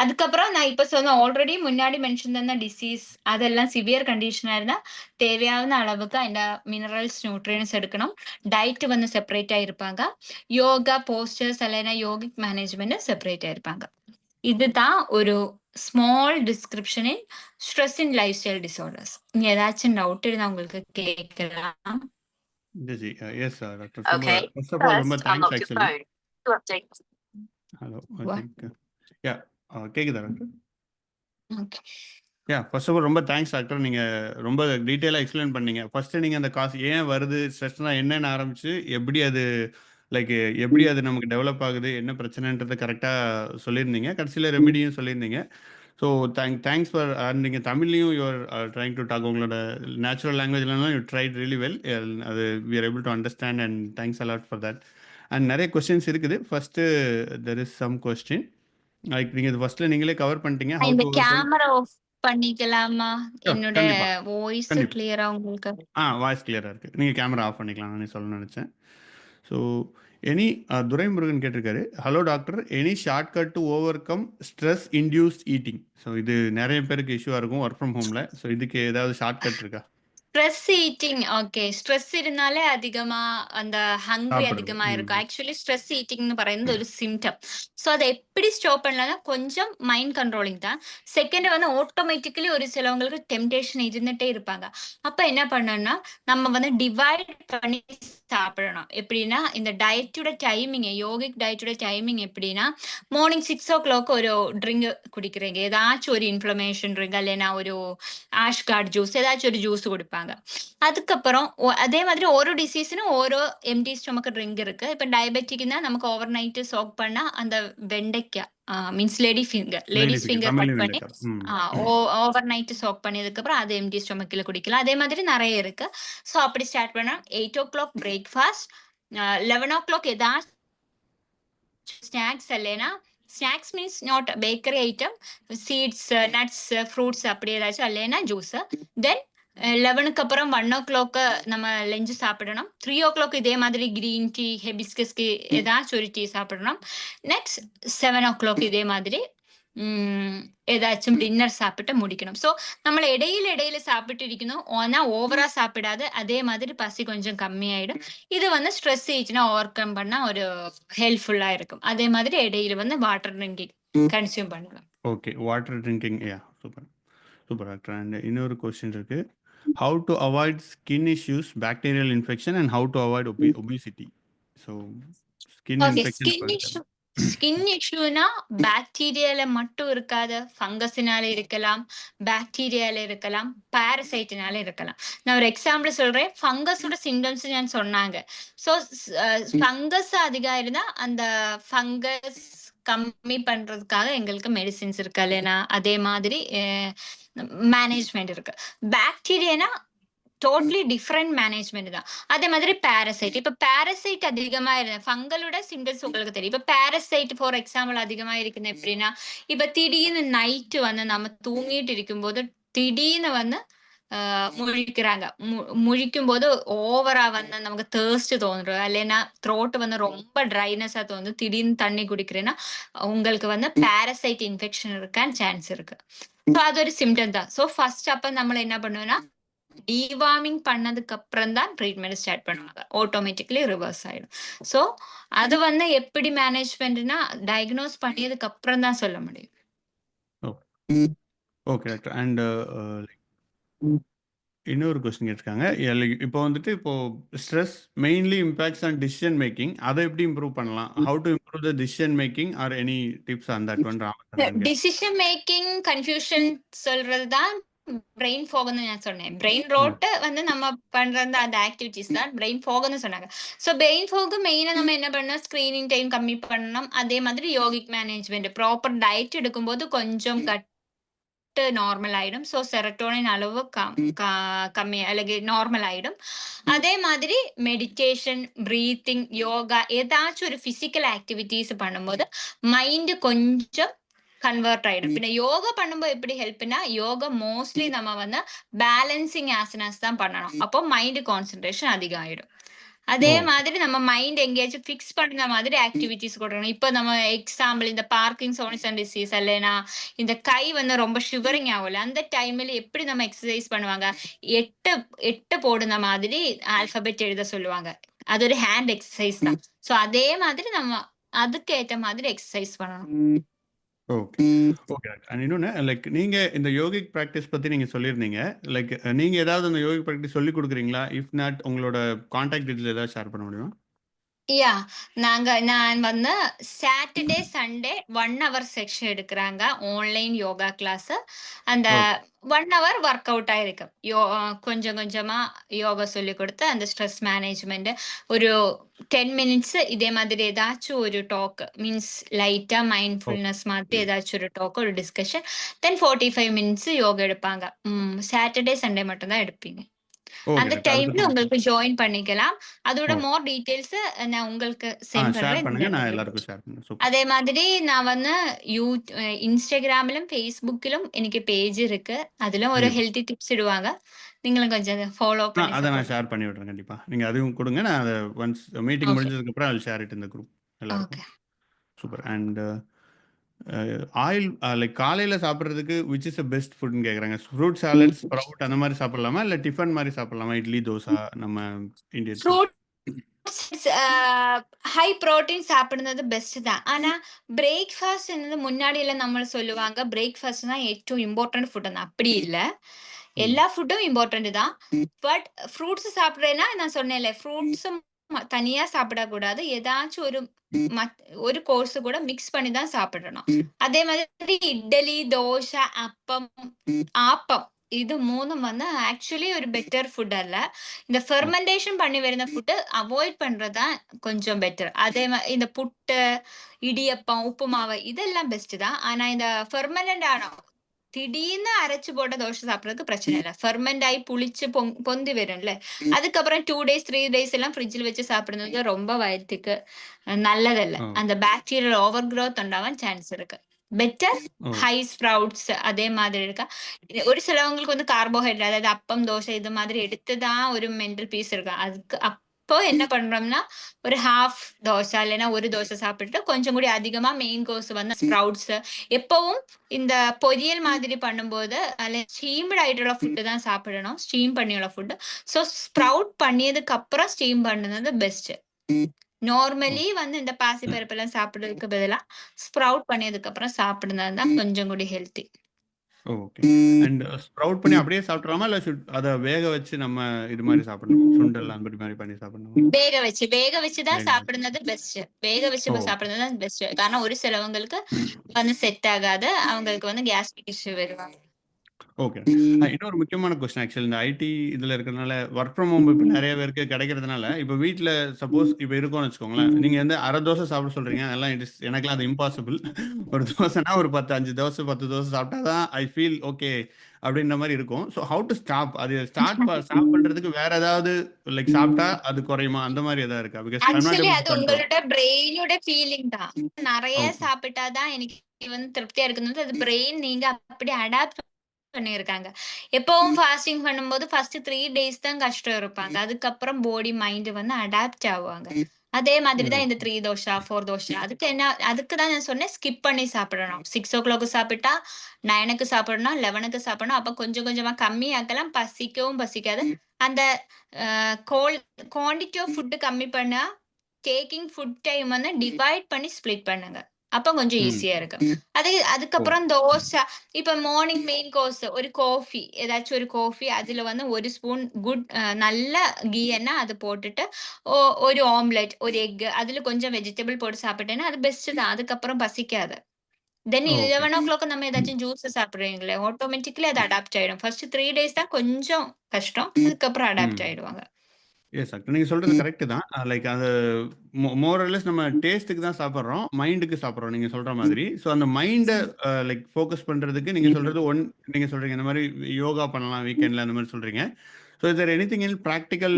அதுக்கப்புறம் நான் இப்ப சொன்ன ஆல்ரெடி முன்னாடி மென்ஷன் பண்ண டிசீஸ் அதெல்லாம் சிவியர் கண்டிஷனா இருந்தா தேவையான அளவுக்கு அந்த மினரல்ஸ், நியூட்ரியன்ஸ் எடுக்கணும். டயட் வந்து செப்பரேட்டா இருப்பாங்க. யோகா போஸ்டர்ஸ் அல்லனா யோகிக் மேனேஜ்மெண்ட் செப்பரேட்டா இருப்பாங்க. இதுதான் ஒரு small description in stress in lifestyle disorders. நீங்க ஏதாச்சும் டவுட் இருந்தா உங்களுக்கு கேட்கலாம். Ji yes doctor. Okay. First of all ரொம்ப First, thanks unlock your actually. phone to update. Hello I What? Think கேக்குதா doctor? Okay. First of all ரொம்ப thanks doctor. நீங்க ரொம்ப டீட்டெயிலாக எக்ஸ்பிளைன் பண்ணீங்க. ஃபர்ஸ்ட் நீங்க அந்த காசு ஏன் வருது, ஸ்ட்ரெஸ்னா என்னன்னு ஆரம்பிச்சு எப்படி அது எப்படி அது நமக்கு டெவலப் ஆகுது, என்ன பிரச்சனைன்றதை கரெக்டாக சொல்லியிருந்தீங்க. கடைசியில் ரெமிடியும் சொல்லியிருந்தீங்க. ஸோ தேங்க்ஸ் ஃபார் நீங்கள் தமிழ்லையும் யூஆர் ட்ரைங் டு டாக். உங்களோட நேச்சுரல் லாங்குவேஜ்லாம் யூ ட்ரைட் ரியலி வெல். அது we are able to understand and thanks a lot for that. And நிறைய கொஸ்டின்ஸ் இருக்குது. First there is some question like நீங்கள் இது ஃபர்ஸ்ட்டில் நீங்களே கவர் பண்ணிட்டீங்க. ஹவு இந்த டு கேமரா ஆஃப் பண்ணிக்கலாமா? என்னோட கண்டிப்பா வாய்ஸ் கண்டிப்பா கிளியரா உங்களுக்கு? வாய்ஸ் கிளியராக இருக்குது. நீங்கள் கேமரா ஆஃப் பண்ணிக்கலாம் நான் சொல்லணும்னு நினச்சேன். ஸோ எனி துரைமுருகன் கேட்டிருக்காரு, hello doctor, any shortcut to over come stress induced eating. So இது நிறைய பேருக்கு இஷ்யூவாக இருக்கும் ஒர்க் ஃப்ரம் ஹோமில். ஸோ இதுக்கு ஏதாவது ஷார்ட்கட் இருக்கா? Stress eating okay. ஸ்ட்ரெஸ் ഇരുന്നാലേ அதிகமா அந்த ஹங்க்ரி சாப்பிடுறது. அதிகமா இருக்கும். ஆக்சுவலி ஸ்ட்ரெஸ் ஈட்டிங்ன்னு പറയുന്നത് ഒരു സിംപ്റ്റം. ஸோ அதை எப்படி ஸ்டாப் பண்ணலாம்னா கொஞ்சம் மைண்ட் கண்ட்ரோலிங் தான். செகண்ட் வந்து ஆட்டோமேட்டிக்கலி ஒரு சிலவங்களுக்கு டெம்டேஷன் இருந்துட்டே இருப்பாங்க. அப்ப என்ன பண்ணணும்னா நம்ம வந்து டிவைட் பண்ணி சாப்பிடணும். எப்படின்னா இந்த டயட்டோட டைமிங் யோகிக் டயட்டோட டைமிங் எப்படின்னா மார்னிங் 6:00 ஒரு ட்ரிங்க் குடிக்கிறீங்க. ஏதாச்சும் ஒரு இன்ஃப்ளமேஷன் ட்ரிங்க் இல்லைன்னா ஒரு ஆஷ் கார்ட் ஜூஸ் ஏதாச்சும் ஒரு ஜூஸ் குடிப்பாங்க. அதுக்கப்புறம் அதே மாதிரி ஒரு டிசீஸ்னு ஓரோ எம்டி ஸ்டொமக் ட்ரிங்க் இருக்கு. இப்ப டயபெட்டிக்னா நமக்கு ஓவர் நைட் சோக் பண்ணா அந்த வெண்டைக்காய் மீன்ஸ் லேடிஸ் ஃபிங்கர் தமிழ்ல கட் பண்ணி வெண்டைக்காய். ஓவர் நைட் சோக் பண்ணதுக்கு அப்புறம் அது எம்டி ஸ்டொமக்கில் குடிக்கலாம். அதே மாதிரி நிறைய இருக்கு. ஸோ அப்படி ஸ்டார்ட் பண்ணா 8:00 பிரேக்ஃபாஸ்ட், 11:00 ஏதாச்சும் ஸ்நாக்ஸ் இல்லைன்னா snacks means not bakery item, seeds, nuts, fruits அப்படி ஏதாச்சும் இல்லைன்னா ஜூஸ். தென் 11க்கு அப்புறம் 1:00 நம்ம லஞ்ச் சாப்பிடணும். 3:00 இதே மாதிரி கிரீன் டீ, ஹெபிஸ்கஸ்க்கு ஏதாச்சும் ஒரு டீ சாப்பிடணும். நெக்ஸ்ட் 7:00 இதே மாதிரி ஏதாச்சும் டின்னர் சாப்பிட்டு முடிக்கணும். ஸோ നമ്മൾ ഇടയിൽ சாப்பிட்டு இருக்கணும். ஆனா ஓவரா சாப்பிடாது. அதே மாதிரி பசி கொஞ்சம் கம்மியாயிடும். இது வந்து ஸ்ட்ரெஸ் ஈச்சுனா ஓவர் கம் பண்ணா ஒரு ஹெல்ப்ஃபுல்லா இருக்கும். அதே மாதிரி இடையில வந்து வாட்டர் ட்ரிங்கிங் கன்சியூம் பண்ணலாம். Okay, water drinking. Super super doctor. And இன்னொரு கொஸ்டின் இருக்கு. How to avoid skin issues, bacterial infection and how to avoid obesity. So skin okay. Infection skin இஷ்யூனா பாக்டீரியால மட்டும் இருக்காது. ஃபங்கஸ்னால இருக்கலாம், பாக்டீரியால இருக்கலாம், பாரசைட்னால இருக்கலாம். நான் ஒரு எக்ஸாம்பிள் சொல்றேன். ஃபங்கஸோட சிம்டம்ஸ் ഞാൻ சொன்னாங்க. ஸோ ஃபங்கஸ் அதிகம் இருந்தா அந்த ஃபங்கஸ் கம்மி பண்றதுக்காக எங்களுக்கு மெடிசின்ஸ் இருக்கு இல்லைனா அதே மாதிரி மேனேஜ்மெண்ட் இருக்கு. பாக்டீரியானா டோட்டலி டிஃப்ரெண்ட் மேனேஜ்மெண்ட் தான். அதே மாதிரி பாரசைட். இப்ப பாரசைட் அதிகமா ஃபங்களோட சிம்டம்ஸ் உங்களுக்கு தெரியும். இப்ப பாரசைட் ஃபார் எக்ஸாம்பிள் அதிகமா இருக்குது எப்படின்னா இப்ப திடீர்னு நைட்டு வந்து நம்ம தூங்கிட்டு இருக்கும்போது திடீர்னு வந்து முழிக்கிறாங்க. முழிக்கும் போது ஓவரா வந்து நமக்கு தேர்ஸ்ட் தோன்றும் இல்லைன்னா த்ரோட் வந்து ரொம்ப ட்ரைனஸா தோணும். திடீர்னு தண்ணி குடிக்கிறேன்னா உங்களுக்கு வந்து பாரசைட் இன்ஃபெக்ஷன் இருக்கான்னு சான்ஸ் இருக்கு. ஸோ அது ஒரு சிம்டம் தான். ஸோ ஃபர்ஸ்ட் அப்ப நம்ம என்ன பண்ணுவோம்னா டிவார்மிங் பண்ணதுக்கு அப்புறம் தான் ட்ரீட்மெண்ட் ஸ்டார்ட் பண்ணுவாங்க. ஆட்டோமேட்டிக்கலி ரிவர்ஸ் ஆயிடும். ஸோ அது வந்து எப்படி மேனேஜ்மெண்ட்னா டயக்னோஸ் பண்ணியதுக்கு அப்புறம் தான் சொல்ல முடியும். Okay doctor. அண்ட் இன்னொரு கொஸ்டின் கேட்டிருக்காங்க. இப்போ வந்துட்டு இப்போ stress mainly impacts on decision making. அதை எப்படி இம்ப்ரூவ் பண்ணலாம்? How to improve the decision making or any tips on that one? Decision making confusion சொல்றது தான் பிரெயின் ஃபாக்னு நான் சொன்னேன். பிரெயின் ரோட் வந்து நம்ம பண்றது அந்த ஆக்டிவிட்டிஸ் தான் பிரெயின் ஃபாக்னு சொன்னாங்க. ஸோ பிரெயின் ஃபாக் மெயினா நம்ம என்ன பண்ணணும், ஸ்கிரீனிங் டைம் கம்மி பண்ணணும். அதே மாதிரி யோகிக் மேனேஜ்மெண்ட் ப்ராப்பர் டயட் எடுக்கும்போது கொஞ்சம் நார்மல் ஆயிடும். ஸோ செரட்டோனின் அளவு கம்மி அல்லது நார்மல் ஆயிடும். அதே மாதிரி மெடிடேஷன், பிரீத்திங், யோகா ஏதாச்சும் ஒரு பிசிக்கல் ஆக்டிவிட்டிஸ் பண்ணும்போது மைண்ட் கொஞ்சம் கன்வெர்ட் ஆயிடும். பின்ன யோகா பண்ணும்போது எப்படி ஹெல்ப்னா யோகா மோஸ்ட்லி நம்ம வந்து பேலன்சிங் ஆசனாஸ் தான் பண்ணணும். அப்போ மைண்ட் கான்சென்ட்ரேஷன் அதிகம் ஆயிடும். அதே மாதிரி நம்ம மைண்ட் எங்கேயாச்சும் ஃபிக்ஸ் பண்ற மாதிரி ஆக்டிவிட்டிஸ் கொடுக்கணும். இப்போ நம்ம எக்ஸாம்பிள் இந்த பார்க்கின்சோனிசன் டிசீஸ் இல்லைன்னா இந்த கை வந்து ரொம்ப ஷிவரிங் ஆகல அந்த டைம்ல எப்படி நம்ம எக்ஸசைஸ் பண்ணுவாங்க, 8 போடுன மாதிரி ஆல்பபெட் எழுத சொல்லுவாங்க. அது ஒரு ஹேண்ட் எக்ஸசைஸ் தான். ஸோ அதே மாதிரி நம்ம அதுக்கு ஏற்ற மாதிரி எக்ஸசைஸ் பண்ணணும். Okay okay. அண்ட் இன்னொன்று லைக் நீங்கள் இந்த யோகிக் ப்ராக்டிஸ் பற்றி நீங்கள் சொல்லியிருந்தீங்க. லைக் நீங்கள் ஏதாவது அந்த யோகிக் ப்ராக்டிஸ் சொல்லி கொடுக்குறீங்களா? இஃப் நாட் உங்களோட கான்டாக்ட் டீட்டெயில் ஏதாவது ஷேர் பண்ண முடியுமா? நான் வந்து சாட்டர்டே சண்டே 1 hour செக்ஷன் எடுக்கிறாங்க ஆன்லைன் யோகா கிளாஸ். அந்த 1 hour ஒர்க் அவுட் ஆயிருக்கு. கொஞ்சம் கொஞ்சமா யோகா சொல்லி கொடுத்து அந்த ஸ்ட்ரெஸ் மேனேஜ்மெண்ட் ஒரு 10 minutes இதே மாதிரி ஏதாச்சும் ஒரு டாக் மீன்ஸ் லைட்டா மைண்ட்ஃபுல்னஸ் மாதிரி ஏதாச்சும் ஒரு டாக் ஒரு டிஸ்கஷன். தென் 45 minutes யோகா எடுப்பாங்க. சாட்டர்டே சண்டே மட்டும் தான் எடுப்பீங்க. அந்த டைம்ல உங்களுக்கு ஜாயின் பண்ணிக்கலாம். அதோட மோர் டீடைல்ஸ் நான் உங்களுக்கு சென்ட் பண்றேன். நான் எல்லாருக்கும் ஷேர் பண்றேன். அதே மாதிரி நான் வந்து இன்ஸ்டாகிராமிலும் ஃபேஸ்புக்கிலும் எனக்கு பேஜ் இருக்கு. அதுல ஒரு ஹெல்தி டிப்ஸ் இடுவாங்க. நீங்களும் கொஞ்சம் ஃபாலோ பண்ணி அதை நான் ஷேர் பண்ணி விடுறேன். கண்டிப்பா நீங்க அதுவும் கொடுங்க. நான் அதை ஒன்ஸ் மீட்டிங் முடிஞ்சதுக்கு அப்புறம் I'll share it in the group எல்லாருக்கும். சூப்பர். அண்ட் ஆயில் லைக் காலையில சாப்பிடுறதுக்கு விச் இஸ் த பெஸ்ட் ஃபுட்ன்னு கேட்குறாங்க. ஃப்ரூட் சாலட், ஸ்ப்ரவுட் அந்த மாதிரி சாப்பிடலாமா? இல்லை டிஃபன் மாதிரி சாப்பிடலாமா? இட்லி, தோசை நம்ம Indian food. Fruits high protein சாப்பிடுறது பெஸ்ட் தான். ஆனா பிரேக்ஃபாஸ்ட் என்னது முன்னாடி எல்லாம் நம்ம சொல்லுவாங்க பிரேக்ஃபாஸ்ட் தான் ഏറ്റവും இம்பார்ட்டன்ட் ஃபுட். அப்படி இல்ல. எல்லா ஃபுட்டும் இம்பார்ட்டன்ட் தான். பட் ஃப்ரூட்ஸ் சாப்பிடுறேன்னா நான் சொன்னேன்ல ஃப்ரூட்ஸும் தனியா சாப்பிடக்கூடாது. ஏதாச்சும் ஒரு கோர்ஸ் கூட மிக்ஸ் பண்ணி தான் சாப்பிடணும். அதே மாதிரி இட்லி, தோசை, அப்பம், ஆப்பம் இது மூணும் வந்து ஆக்சுவலி ஒரு பெட்டர் ஃபுட் அல்ல. இந்த ஃபெர்மெண்டேஷன் பண்ணி வருന്ന ஃபுட் அவாய்ட் பண்றதுதான் கொஞ்சம் பெட்டர். அதே இந்த புட்டு, இடியப்பம், உப்புமாவு இதெல்லாம் பெஸ்ட் தான். ஆனா இந்த ஃபெர்மெண்டட் ஆன திடீர்னு அரைச்சு போட்ட தோசை சாப்பிடறதுக்கு பிரச்சனை இல்லை. ஃபெர்மெண்ட் ஆகி புளிச்சு பொந்தி வரும்ல, அதுக்கப்புறம் 2 days 3 days எல்லாம் ஃப்ரிட்ஜில் வச்சு சாப்பிடுறது ரொம்ப வயிற்றுக்கு நல்லதல்ல. அந்த பாக்டீரியல் ஓவர் க்ரோத் உண்டாவான் சான்ஸ் இருக்கு. பெட்டர் ஹை ஸ்ப்ரவுட்ஸ் அதே மாதிரி இருக்கா. ஒரு சிலவங்களுக்கு வந்து கார்போஹைட்ரேட் அதாவது அப்பம், தோசை இது மாதிரி எடுத்துதான் ஒரு மென்டல் பீஸ் இருக்கும். அதுக்கு அப்போ என்ன பண்றோம்னா ஒரு ஹாஃப் தோசை இல்லைன்னா ஒரு தோசை சாப்பிட்டு கொஞ்சம் கூட அதிகமா மெயின் கோர்ஸ் வந்து ஸ்ப்ரவுட்ஸ். எப்பவும் இந்த பொரியல் மாதிரி பண்ணும்போது அதில் ஸ்டீம்டு ஆയിട്ടുള്ള ஃபுட்டு தான் சாப்பிடணும். ஸ்டீம் பண்ணியுள்ள ஃபுட்டு. ஸோ ஸ்ப்ரவுட் பண்ணியதுக்கு அப்புறம் ஸ்டீம் பண்ணுறது பெஸ்ட். நார்மலி வந்து இந்த பாசி பருப்பெல்லாம் சாப்பிடுறதுக்கு பதிலா ஸ்ப்ரவுட் பண்ணியதுக்கு அப்புறம் சாப்பிடுறது தான் கொஞ்சம் கூட ஹெல்த்தி. ஓகே. அண்ட் ஸ்ப்ரவுட் பண்ணி அப்படியே சாப்பிடலாமா? இல்லை அதை வேக வச்சு நம்ம இது மாதிரி சாப்பிடணும், சுண்டல் அந்த மாதிரி பண்ணி சாப்பிடணும்? வேக வச்சு தான் சாப்பிடுறது பெஸ்ட். வேக வச்சு சாப்பிடுறது தான் பெஸ்ட். காரணம் ஒரு சிலவங்களுக்கு வந்து செட் ஆகாது. அவங்களுக்கு வந்து கேஸ்ட்ரிக் இஷ்யூ வருவாங்க. ஓகே. இன்னொரு முக்கியமான கொஸ்டின் ஆக்சுவலி இந்த ஐடி இதில் இருக்கிறதுனால ஒர்க் ஃப்ரம் ஹோம் இப்போ நிறைய பேருக்கு கிடைக்கிறதுனால இப்போ வீட்டில் சப்போஸ் இப்போ இருக்கோம்னு வச்சுக்கோங்களேன், நீங்கள் வந்து அரை தோசை சாப்பிட சொல்கிறீங்க. அதெல்லாம் எனக்குலாம் அது இம்பாசிபிள். ஒரு தோசைனா ஒரு 5 தோசை 10 தோசை சாப்பிட்டா தான் ஐ ஃபீல் ஓகே அப்படின்ற மாதிரி இருக்கும். ஸோ ஹவு டு ஸ்டாப் அது ஸ்டாப் பண்ணுறதுக்கு வேற ஏதாவது லைக் சாப்பிட்டா அது குறையுமா அந்த மாதிரி ஏதாவது இருக்கா? பிகாஸ் ஆக்சுவலி அது உங்களோட பிரெயினோட ஃபீலிங் தான். நிறைய சாப்பிட்டாதான் எனக்கு வந்து திருப்தியா இருக்குன்னு அது பிரெயின் நீங்க அப்படி அடாப்ட் பண்ணியிருக்காங்க. எப்பவும் ஃபாஸ்டிங் பண்ணும்போது ஃபர்ஸ்ட் 3 days தான் கஷ்டம் இருப்பாங்க. அதுக்கப்புறம் பாடி மைண்ட் வந்து அடாப்ட் ஆவாங்க. அதே மாதிரி தான் இந்த 3 தோசை 4 தோசை அதுக்கு தான் நான் சொன்னேன் ஸ்கிப் பண்ணி சாப்பிடணும். 6 o'clock சாப்பிட்டா 9க்கு சாப்பிடணும், 11க்கு சாப்பிடணும். அப்ப கொஞ்சம் கொஞ்சமா கம்மி ஆக்கலாம். பசிக்கவும் பசிக்காது. அந்த குவாண்டிட்டி ஆஃப் ஃபுட் கம்மி பண்ணா டேக்கிங் ஃபுட் டைம் வந்து டிவைட் பண்ணி ஸ்ப்ளிட் பண்ணுங்க. அப்ப கொஞ்சம் ஈஸியா இருக்கு. அதுக்கப்புறம் தோசை இப்ப மார்னிங் மெயின் கோர்ஸ் ஒரு காஃபி ஏதாச்சும் ஒரு காஃபி அதுல வந்து ஒரு ஸ்பூன் நல்ல கீ எண்ணெய் அது போட்டுட்டு ஒரு ஆம்லெட் ஒரு எக் அதுல கொஞ்சம் வெஜிடபிள் போட்டு சாப்பிட்டேன்னா அது பெஸ்ட் தான். அதுக்கப்புறம் பசிக்காது. தென் 11 o'clock நம்ம ஏதாச்சும் ஜூஸ் சாப்பிடுறீங்களே ஆட்டோமேட்டிக்கலி அது அடாப்ட் ஆயிடும். ஃபர்ஸ்ட் 3 days தான் கொஞ்சம் கஷ்டம். அதுக்கப்புறம் அடாப்ட் ஆயிடுவாங்க. எஸ் டாக்டர், நீங்க சொல்றது கரெக்ட் தான். லைக் அது மோரலஸ் நம்ம டேஸ்ட்டுக்கு தான் சாப்பிட்றோம், மைண்டுக்கு சாப்பிட்றோம் நீங்க சொல்ற மாதிரி. ஸோ அந்த மைண்டை லைக் ஃபோக்கஸ் பண்றதுக்கு நீங்க சொல்றது நீங்க சொல்றீங்க இந்த மாதிரி யோகா பண்ணலாம் வீக்கெண்ட்ல அந்த மாதிரி சொல்றீங்க. So is there anything else practical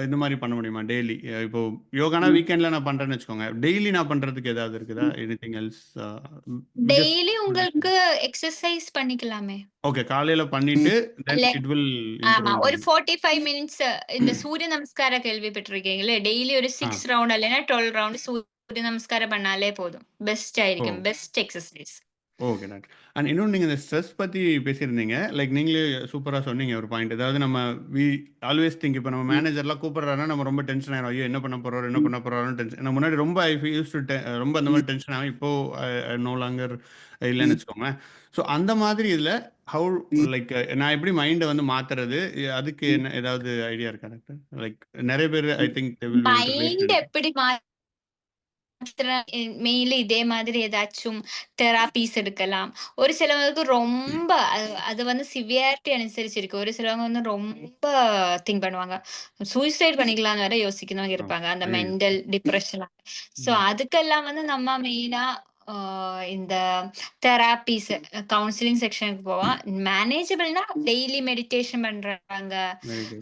இந்த மாதிரி பண்ண முடியுமா டெய்லி? இப்போ யோகானா வீக்கெண்ட்ல நான் பண்றேன்னு வச்சுக்கோங்க, டெய்லி நான் பண்றதுக்கு ஏதாவது இருக்குதா? Anything else? டெய்லி உங்களுக்கு எக்ஸர்சைஸ் பண்ணிக்கலாமே. ஓகே, காலையில பண்ணிட்டு தென் இட் வில் ஆமா ஒரு 45 minutes இந்த சூரிய நமஸ்காரம் கேள்விப்பட்டிருக்கீங்களே டெய்லி ஒரு 6 ரவுண்ட் இல்லைன்னா 12 ரவுண்ட் சூரிய நமஸ்காரம் பண்ணாலே போதும். பெஸ்ட் ஆയിരിക്കും. Best exercise. Okay doctor. And இன்னொன்று நீங்கள் இந்த ஸ்ட்ரெஸ் பற்றி பேசியிருந்தீங்க. லைக் நீங்களே சூப்பராக சொன்னீங்க ஒரு பாயிண்ட். அதாவது நம்ம ஆல்வேஸ் திங்க் இப்போ நம்ம மேனேஜர்லாம் கூப்பிட்றாருன்னா நம்ம ரொம்ப டென்ஷன் ஆயிடும். ஐயோ என்ன பண்ண போகிறோம்னு டென்ஷன். நான் முன்னாடி ரொம்ப ரொம்ப அந்த மாதிரி டென்ஷன் ஆகும். இப்போ நோ லாங்கர் இல்லைன்னு வச்சுக்கோங்களேன். ஸோ அந்த மாதிரி இதில் ஹவு லைக் நான் எப்படி மைண்டை வந்து மாற்றுறது, அதுக்கு என்ன ஏதாவது ஐடியா இருக்கா டாக்டர்? லைக் நிறைய பேர் ஐ திங்க் மைண்ட் எப்படி மெயின்லி இதே மாதிரி ஏதாச்சும் தெராபிஸ் எடுக்கலாம். ஒரு சிலவங்களுக்கு ரொம்ப அது வந்து சிவியாரிட்டி அனுசரிச்சிருக்கு. ஒரு சிலவங்க வந்து ரொம்ப திங்க் பண்ணுவாங்க. சூசைட் பண்ணிக்கலாம்னு வேற யோசிக்கிறவங்க இருப்பாங்க. அந்த மென்டல் டிப்ரெஷன். ஸோ அதுக்கெல்லாம் வந்து நம்ம மெயினா இந்த தெராபிஸ் கவுன்சிலிங் செக்ஷனுக்கு போவோம். மேனேஜபிள்னா டெய்லி மெடிடேஷன் பண்றாங்க.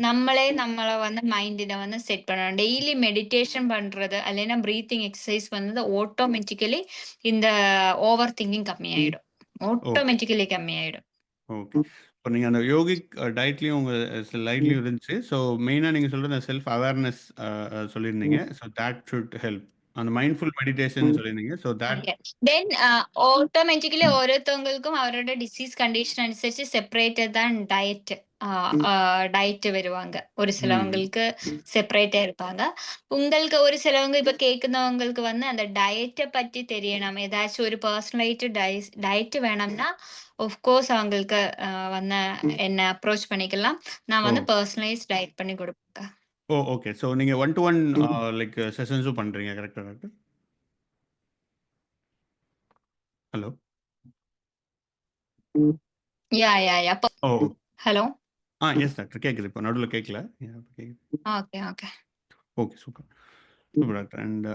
நம்மளை வந்து மைண்டில வந்து செட் பண்ணணும். டெய்லி மெடிடேஷன் பண்றது இல்லைன்னா பிரீத்திங் எக்ஸசைஸ் வந்து ஆட்டோமேட்டிக்கலி இந்த ஓவர் திங்கிங் கம்மியாயிடும். ஆட்டோமேட்டிக்கலி கம்மியாயிடும். ஓகே. இப்போ நீங்க அந்த யோகிக் டயட்லயும் உங்க லைட்லயும் இருந்துச்சு. ஸோ மெயினா நீங்க சொல்றது செல்ஃப் அவேர்னஸ் சொல்லியிருந்தீங்க. So that should help. அந்த மைண்ட்ஃபுல் மெடிடேஷன் சொல்லியிருந்தீங்க. ஸோ தட் தென் ஆட்டோமேட்டிக்கலி ஓരോருத்தவங்களுக்கும் அவரோட டிசீஸ் கண்டிஷன் அனுசரிச்சு செப்பரேட்டட் தான் டயட் வருவாங்க. ஒரு சிலவங்களுக்கு செப்பரேட்டா இருப்பாங்க. உங்களுக்கு ஒரு சிலவங்க இப்ப கேட்குறவங்களுக்கு வந்து அந்த டயட்ட பத்தி தெரியணும். ஏதாச்சும் ஒரு பர்சனலைஸ்டு டயட் வேணும்னா கோர்ஸ் அவங்களுக்கு வந்து என்ன அப்ரோச் பண்ணிக்கலாம். நான் வந்து பர்சனலைஸ்ட் டயட் பண்ணி கொடுப்பேன். ஓகே. ஸோ நீங்க 1-to-1 லைக் செஷன்ஸும் பண்றீங்க. கரெக்ட்டா டாக்டர்? ஹலோ? யா. ஓ! ஹலோ. Yes doctor. கேட்குது. இப்போ நடுவுல கேட்கல. இப்ப கேட்குது. Okay. Okay. Super. Super doctor. And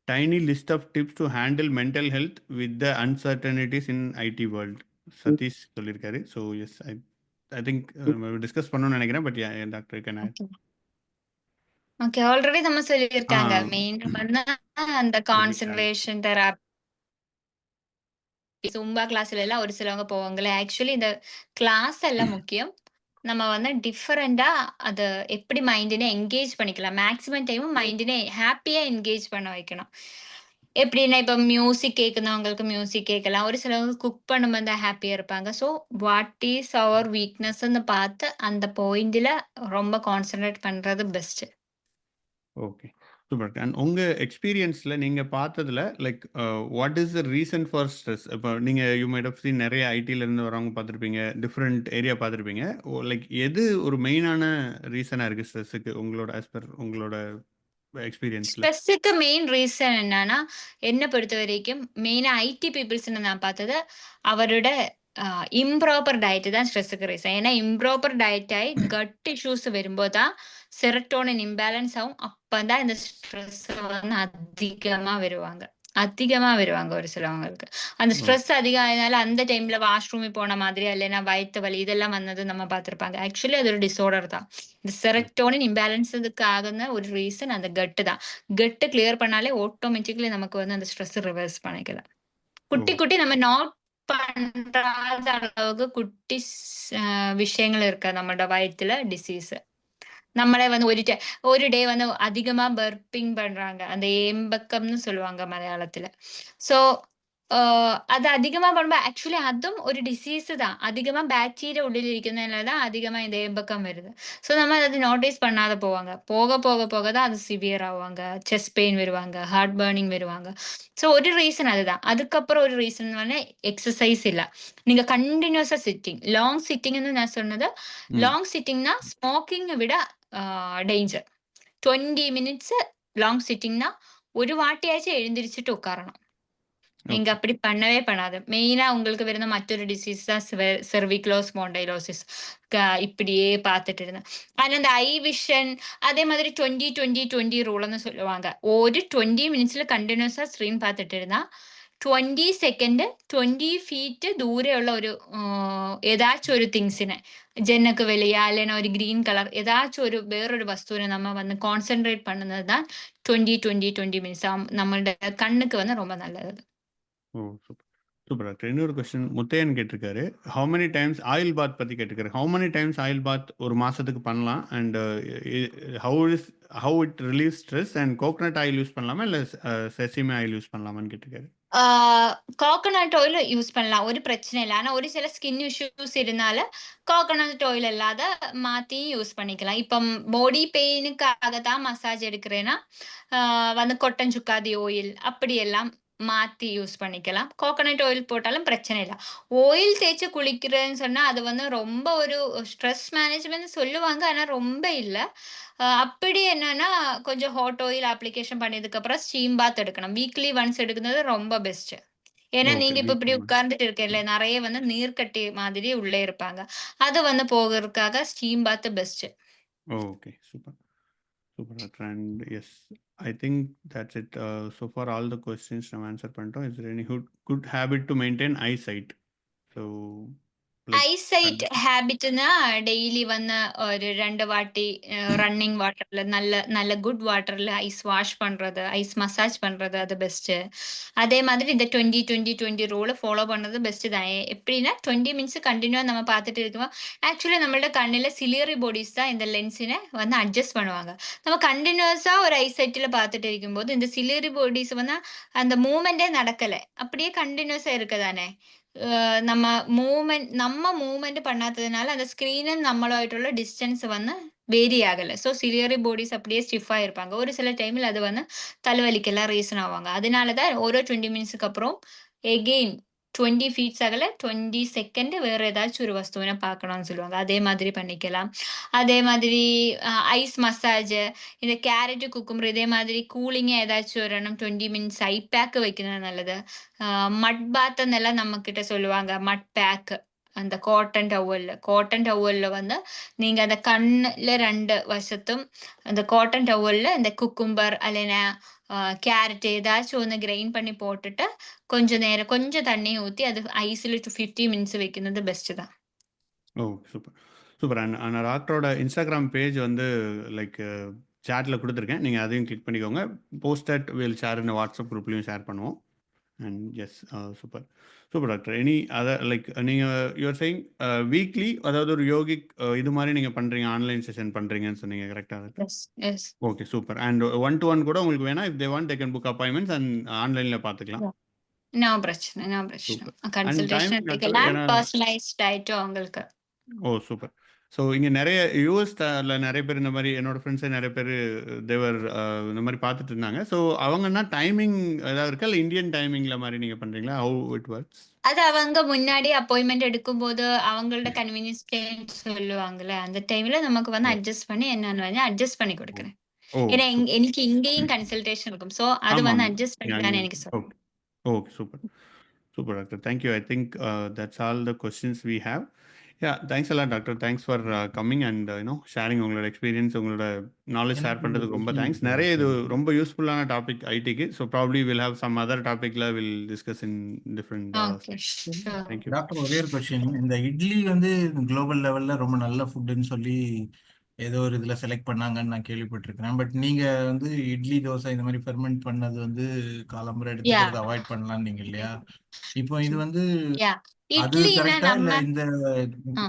tiny list of tips to handle mental health with the uncertainties in IT world. Satish சொல்லியிருக்காரு. So yes I think discuss பண்ணணும்னு நினைக்கிறேன். But doctor can add. Okay. Already நம்ம சொல்லியிருக்காங்க. Main வந்து அந்த add. Concentration therapy சும்பா கிளாஸ்ல எல்லாம் ஒரு சிலவங்க போவாங்களே. ஆக்சுவலி இந்த கிளாஸ் எல்லாம் முக்கியம். நம்ம வந்து டிஃபரெண்டா அத எப்படி மைண்டினை என்கேஜ் பண்ணிக்கலாம். மேக்ஸிமம் டைம் மைண்டினை ஹாப்பியா என்கேஜ் பண்ண வைக்கணும். எப்படின்னா, இப்ப மியூசிக் கேட்குறவங்களுக்கு மியூசிக் கேட்கலாம். ஒரு சிலவங்க குக் பண்ணும்போது ஹாப்பியா இருப்பாங்க. ஸோ வாட் இஸ் அவர் வீக்னஸ்ன்னு பார்த்து அந்த பாயிண்ட்ல ரொம்ப கான்சன்ட்ரேட் பண்றது பெஸ்ட். ஓகே. சூப்பர். அண்ட் உங்க எக்ஸ்பீரியன்ஸ்ல நீங்க பார்த்ததுல like what is the reason for stress? இப்போ நீங்க யூ மைட் ஹவ் சீன் நிறைய ஐடில இருந்து வரவங்க பார்த்துருப்பீங்க. டிஃப்ரெண்ட் ஏரியா பார்த்துருப்பீங்க. லைக் எது ஒரு மெயினான ரீசனா இருக்கு ஸ்ட்ரெஸ்ஸுக்கு உங்களோட ஆஸ் பர் உங்களோட எக்ஸ்பீரியன்ஸ்ல? ஸ்ட்ரெஸ்ஸுக்கு மெயின் ரீசன் என்னன்னா, என்ன பொறுத்தவரைக்கும் மெயினா ஐடி பீப்பிள்ஸ்ன்னு நான் பார்த்தது, அவரோட இம்ப்ராப்பர் டயட் தான் ஸ்ட்ரெஸ்ஸுக்கு ரீசன். ஏன்னா இம்ப்ராப்பர் டயட் ஆயி கட் இஷ்யூஸ் வரும்போது தான் செரட்டோனின் இம்பேலன்ஸ் ஆகும். அப்பதான் இந்த ஸ்ட்ரெஸ் வந்து அதிகமா வருவாங்க ஒரு சிலவங்களுக்கு. அந்த ஸ்ட்ரெஸ் அதிகம் ஆனதுனால அந்த டைம்ல வாஷ்ரூம் போன மாதிரி இல்லைன்னா வயித்து வலி இதெல்லாம் வந்தது நம்ம பார்த்திருப்பாங்க. ஆக்சுவலி அது ஒரு டிஸார்டர் தான். இந்த செரட்டோனின் இம்பேலன்ஸுக்கு ஆகுன ஒரு ரீசன் அந்த கட் தான். கட் கிளியர் பண்ணாலே ஆட்டோமேட்டிக்கலி நமக்கு வந்து அந்த ஸ்ட்ரெஸ் ரிவர்ஸ் பண்ணிக்கலாம். குட்டி நம்ம நோட் பண்றாத அளவுக்கு குட்டி விஷயங்கள் இருக்கு நம்மளோட வயித்துல டிசீஸ். நம்மளே வந்து ஒரு டே வந்து அதிகமா பர்ப்பிங் பண்றாங்க. அந்த ஏம்பக்கம்னு சொல்லுவாங்க மலையாளத்துல. ஸோ அது அதிகமா பண்ணும்போது ஆக்சுவலி அதுவும் ஒரு டிசீஸ் தான். அதிகமா பாக்டீரியா உள்ளில் இருக்கிறதுனால தான் அதிகமா இந்த ஏம்பக்கம் வருது. ஸோ நம்ம அத நோட்டீஸ் பண்ணாத போவாங்க. போக தான் அது சிவியர் ஆவாங்க. செஸ்ட் பெயின் வருவாங்க. ஹார்ட் பர்னிங் வருவாங்க. ஸோ ஒரு ரீசன் அதுதான். அதுக்கப்புறம் ஒரு ரீசன் வந்து எக்ஸர்சைஸ் இல்ல. நீங்க கன்டினியூஸா சிட்டிங். லாங் சிட்டிங்ன்னு நான் சொன்னது, லாங் சிட்டிங்னா ஸ்மோக்கிங்க விட டேஞ்சர். 20 மினிட்ஸ் லாங் சிட்டிங்னா ஒரு வாட்டியாச்சும் எழுந்திரிச்சுட்டு உட்காரணும். நீங்க அப்படி பண்ணவே பண்ணாது. மெயினா உங்களுக்கு வருന്ന மற்றொரு டிசீஸ் தான் செர்விகுலர் ஸ்பாண்டைலோசிஸ். இப்படியே பார்த்துட்டு இருந்தேன். ஆனா இந்த ஐ விஷன் அதே மாதிரி 20-20-20 ரூல்ன்னு சொல்லுவாங்க. ஒரு 20 மினிட்ஸ்ல கண்டினியூஸா ஸ்க்ரீன் பார்த்துட்டு இருந்தா 20 സെക്കൻഡ് 20 ഫീറ്റ് ദൂരെയുള്ള ഒരു ഏതാച്ചും ഒരു തിങ്സിനെ ജനക്ക് വെളിയ അല്ലെങ്കിൽ ഒരു ഗ്രീൻ കളർ ഏതാച്ചും ഒരു വേറൊരു വസ്തുവിനെ നമ്മൾ വന്ന് കോൺസെൻട്രേറ്റ് பண்ணுന്നത് தான் 20-20-20 மினிட்ஸ் நம்மளோட கண்ணுக்கு வந்து ரொம்ப நல்லது. சூப்பர். Super doctor. இன்னொரு கொஸ்டின் முத்தையன் கேட்டிருக்காரு. How many times oil bath பத்தி கேட்டிருக்காரு. How many times oil bath ஒரு மாசத்துக்கு பண்ணலாம்? And how it relieve stress and coconut oil use பண்ணலாமா இல்ல செசமி ஆயில் யூஸ் பண்ணலாமான்னு கேட்டிருக்காரு. கோகனட் ஆயில் யூஸ் பண்ணலாம். ஒரு பிரச்சனை இல்ல. ஆனா ஒரு சில ஸ்கின் இஷ்யூஸ் இருந்தால கோகனட் ஆயில் இல்லாத மாத்தி யூஸ் பண்ணிக்கலாம். இப்ப பாடி பெயினுக்காக தான் மசாஜ் எடுக்கிறேன்னா, வந்து கொட்டன் சுக்காதி ஆயில் அப்படியெல்லாம் மாத்தி யூஸ் பண்ணிக்கலாம். கோகனட் ஆயில் போட்டாலும் பிரச்சனை இல்ல. ஆயில் தேய்ச்சு குளிக்கிறேன்னு சொன்னா, அது வந்து ரொம்ப ஒரு ஸ்ட்ரெஸ் மேனேஜ்மென்ட்னு சொல்லுவாங்க. ஆனா ரொம்ப இல்ல. அப்படி என்னன்னா, கொஞ்சம் ஹாட் ஆயில் அப்ளிகேஷன் பண்ணதுக்கப்புறம் ஸ்டீம் பாத் எடுக்கணும். வீக்லி ஒன்ஸ் எடுക്കുന്നത് ரொம்ப பெஸ்ட். ஏன்னா ஓகே. நீங்க இப்ப இப்படி உட்கார்ந்துட்டு இருக்கீங்கல்ல, நெறைய வந்து நீர்க்கட்டி மாதிரி உள்ளே இருப்பாங்க. அது வந்து போகறதுக்காக steam bath best. Okay. Super. Super doctor. And yes I think that's it. So for all the questions நம்ம ஆன்சர் பண்ணிட்டோம். Is there any good habit to maintain eyesight? So like eyesight ஹேபிட்னா daily வந்து ஒரு 2 வாட்டி running வாட்டர்ல நல்ல good வாட்டர்ல eyes wash பண்றது, ஐஸ் மசாஜ் பண்றது அது பெஸ்ட்டு. அதே மாதிரி இந்த 20, 20, 20 ரூல ஃபாலோ பண்றது பெஸ்ட்டு தான். எப்படின்னா 20 மினிட்ஸ் கன்டினியூவா நம்ம பார்த்துட்டு இருக்கோம். ஆக்சுவலி நம்மளோட கண்ணுல சிலியரி பாடிஸ் தான் இந்த லென்ஸினை வந்து அட்ஜஸ்ட் பண்ணுவாங்க. நம்ம கன்டினியூஸா ஒரு ஐசைட்ல பார்த்துட்டு இருக்கும்போது இந்த சிலியரி பாடிஸ் வந்து அந்த மூவ்மெண்டே நடக்கல. அப்படியே கன்டினியூஸா இருக்கதானே. நம்ம மூவ்மெண்ட் பண்ணாததுனால அந்த ஸ்க்ரீனும் நம்மளாയിട്ടുള്ള டிஸ்டன்ஸ் வந்து வேரி ஆகல. ஸோ சிலியரி பாடிஸ் அப்படியே ஸ்டிஃபா இருப்பாங்க. ஒரு சில டைம்ல அது வந்து தலைவலிக்கெல்லாம் ரீசன் ஆவாங்க. அதனால தான் ஒரு 20 மினிட்ஸ்க்கு அப்புறம் எகெயின் 20 ஃபீட்ஸ் அகல 20 செகண்ட் வேற ஏதாச்சும் ஒரு வஸ்துவின பார்க்கணும்னு சொல்லுவாங்க. அதே மாதிரி பண்ணிக்கலாம். அதே மாதிரி ஐஸ் மசாஜ், இந்த கேரட், குக்கும்பர் இதே மாதிரி கூலிங்கா ஏதாச்சும் வரணும் 20 மினிட்ஸ் ஐ பேக் வைக்கிறது நல்லது. மட் பாத்ன்னெல்லாம் நம்மகிட்ட சொல்லுவாங்க. மட் பேக் அந்த காட்டன் டவல்ல வந்து நீங்க அந்த கண்ணுல 2 வசத்தும் அந்த காட்டன் டவல்ல இந்த குக்கும்பர் அல்லனா கேரட் ஏதாச்சும் ஒண்ணு கிரைண்ட் பண்ணி போட்டுட்டு, கொஞ்சம் தண்ணீய ஊத்தி அது ஐஸ்ல 50 மினிட்ஸ் வைக்கிறது பெஸ்ட் தான். ஓ! சூப்பர். சூப்பர். அண்ட் டாக்டரோட இன்ஸ்டாகிராம் பேஜ் வந்து லைக் சாட்ல குடுத்துருக்கேன். நீங்க அதையும் கிளிக் பண்ணிக்கோங்க. Posted will share in WhatsApp குரூப்லயும் ஷேர் பண்ணுவோம். And yes super. Super doctor. Any other like நீங்க யூ ஆர் சேயிங் வீக்லி அதாவது ஒரு யோகிக் இது மாரி நீங்க பண்றீங்க. ஆன்லைன் செஷன் பண்றீங்கன்னு சொன்னீங்க. கரெக்ட்டா doctor? Yes, yes. Okay super. And 1 to 1 கூட உங்களுக்கு வேணா if they want they can book appointments and ஆன்லைன்ல பார்த்துக்கலாம். நோ பிரச்சனை. Super. And consultation time doctor எடுத்துக்கலாம். ஏன்னா பர்சனலைஸ்ட் ஆயிட்டும் உங்களுக்கு. ஓ! சூப்பர். ஸோ இங்க நெறைய யுஎஸ்ல நெறைய பேர் இந்த மாரி என்னோட ஃப்ரெண்ட்ஸே நெறைய பேரு தேவர் இந்த மாரி பார்த்துட்டு இருந்தாங்க. ஸோ அவங்கன்னா டைமிங் ஏதாவது இருக்கா? இல்ல இந்தியன் டைமிங்ல மாரி நீங்க பண்றீங்களா? How it works? அது அவங்க முன்னாடி அப்பாயின்ட்மென்ட் எடுக்கும்போது அவங்களோட கன்வீனியன்ஸ் டைம் சொல்லுவாங்கல்ல. அந்த டைம்ல நமக்கு வந்து ஓ! அட்ஜஸ்ட் பண்ணி என்னன்னு வந்து அட்ஜஸ்ட் பண்ணி ஓ! குடுக்குறேன். ஓ! ஏன்னா சூப்பர். எனக்கு இங்கேயும் கன்சல்டேஷன் இருக்கும். ஸோ அது வந்து ஆமாமா. அட்ஜஸ்ட் பண்ணி அங்கே தானே எனக்கு okay. Okay super. Super, Doctor. Thank you. I think that's all the questions we have. Yeah, thanks a lot, Doctor. Thanks for coming and sharing உங்களோட எக்ஸ்பீரியன்ஸ் உங்களோட நாலேஜ் ஷேர் எனக்கு ஒரு பண்ணுறதுக்கு ரொம்ப கொஸ்டின் தேங்க்ஸ். இருக்கு நிறைய இது டாக்டர். ரொம்ப யூஸ்ஃபுல்லான டாபிக் ஐடிக்கு. So probably we'll have some other டாபிக்ல we'll discuss in different okay. Sure. Thank you. Doctor ஒரே ஒரு கொஸ்டின். இந்த இட்லி வந்து குளோபல் லெவல்ல ரொம்ப நல்ல ஃபுட்னு சொல்லி ஏதோ ஒரு இதுல செலக்ட் பண்ணாங்கன்னு நான் கேள்விப்பட்டிருக்கிறேன். பட் நீங்க வந்து இட்லி, தோசை இந்த மாதிரி ஃபெர்மெண்ட் பண்ணது வந்து காலம்புரை யா. எடுத்துக்கிறத அவாய்ட் பண்ணலாம்னீங்க இல்லையா? இப்போ இது வந்து யா. அது இட்லினா கரெக்டா இல்ல நம்ம இந்த ஆ.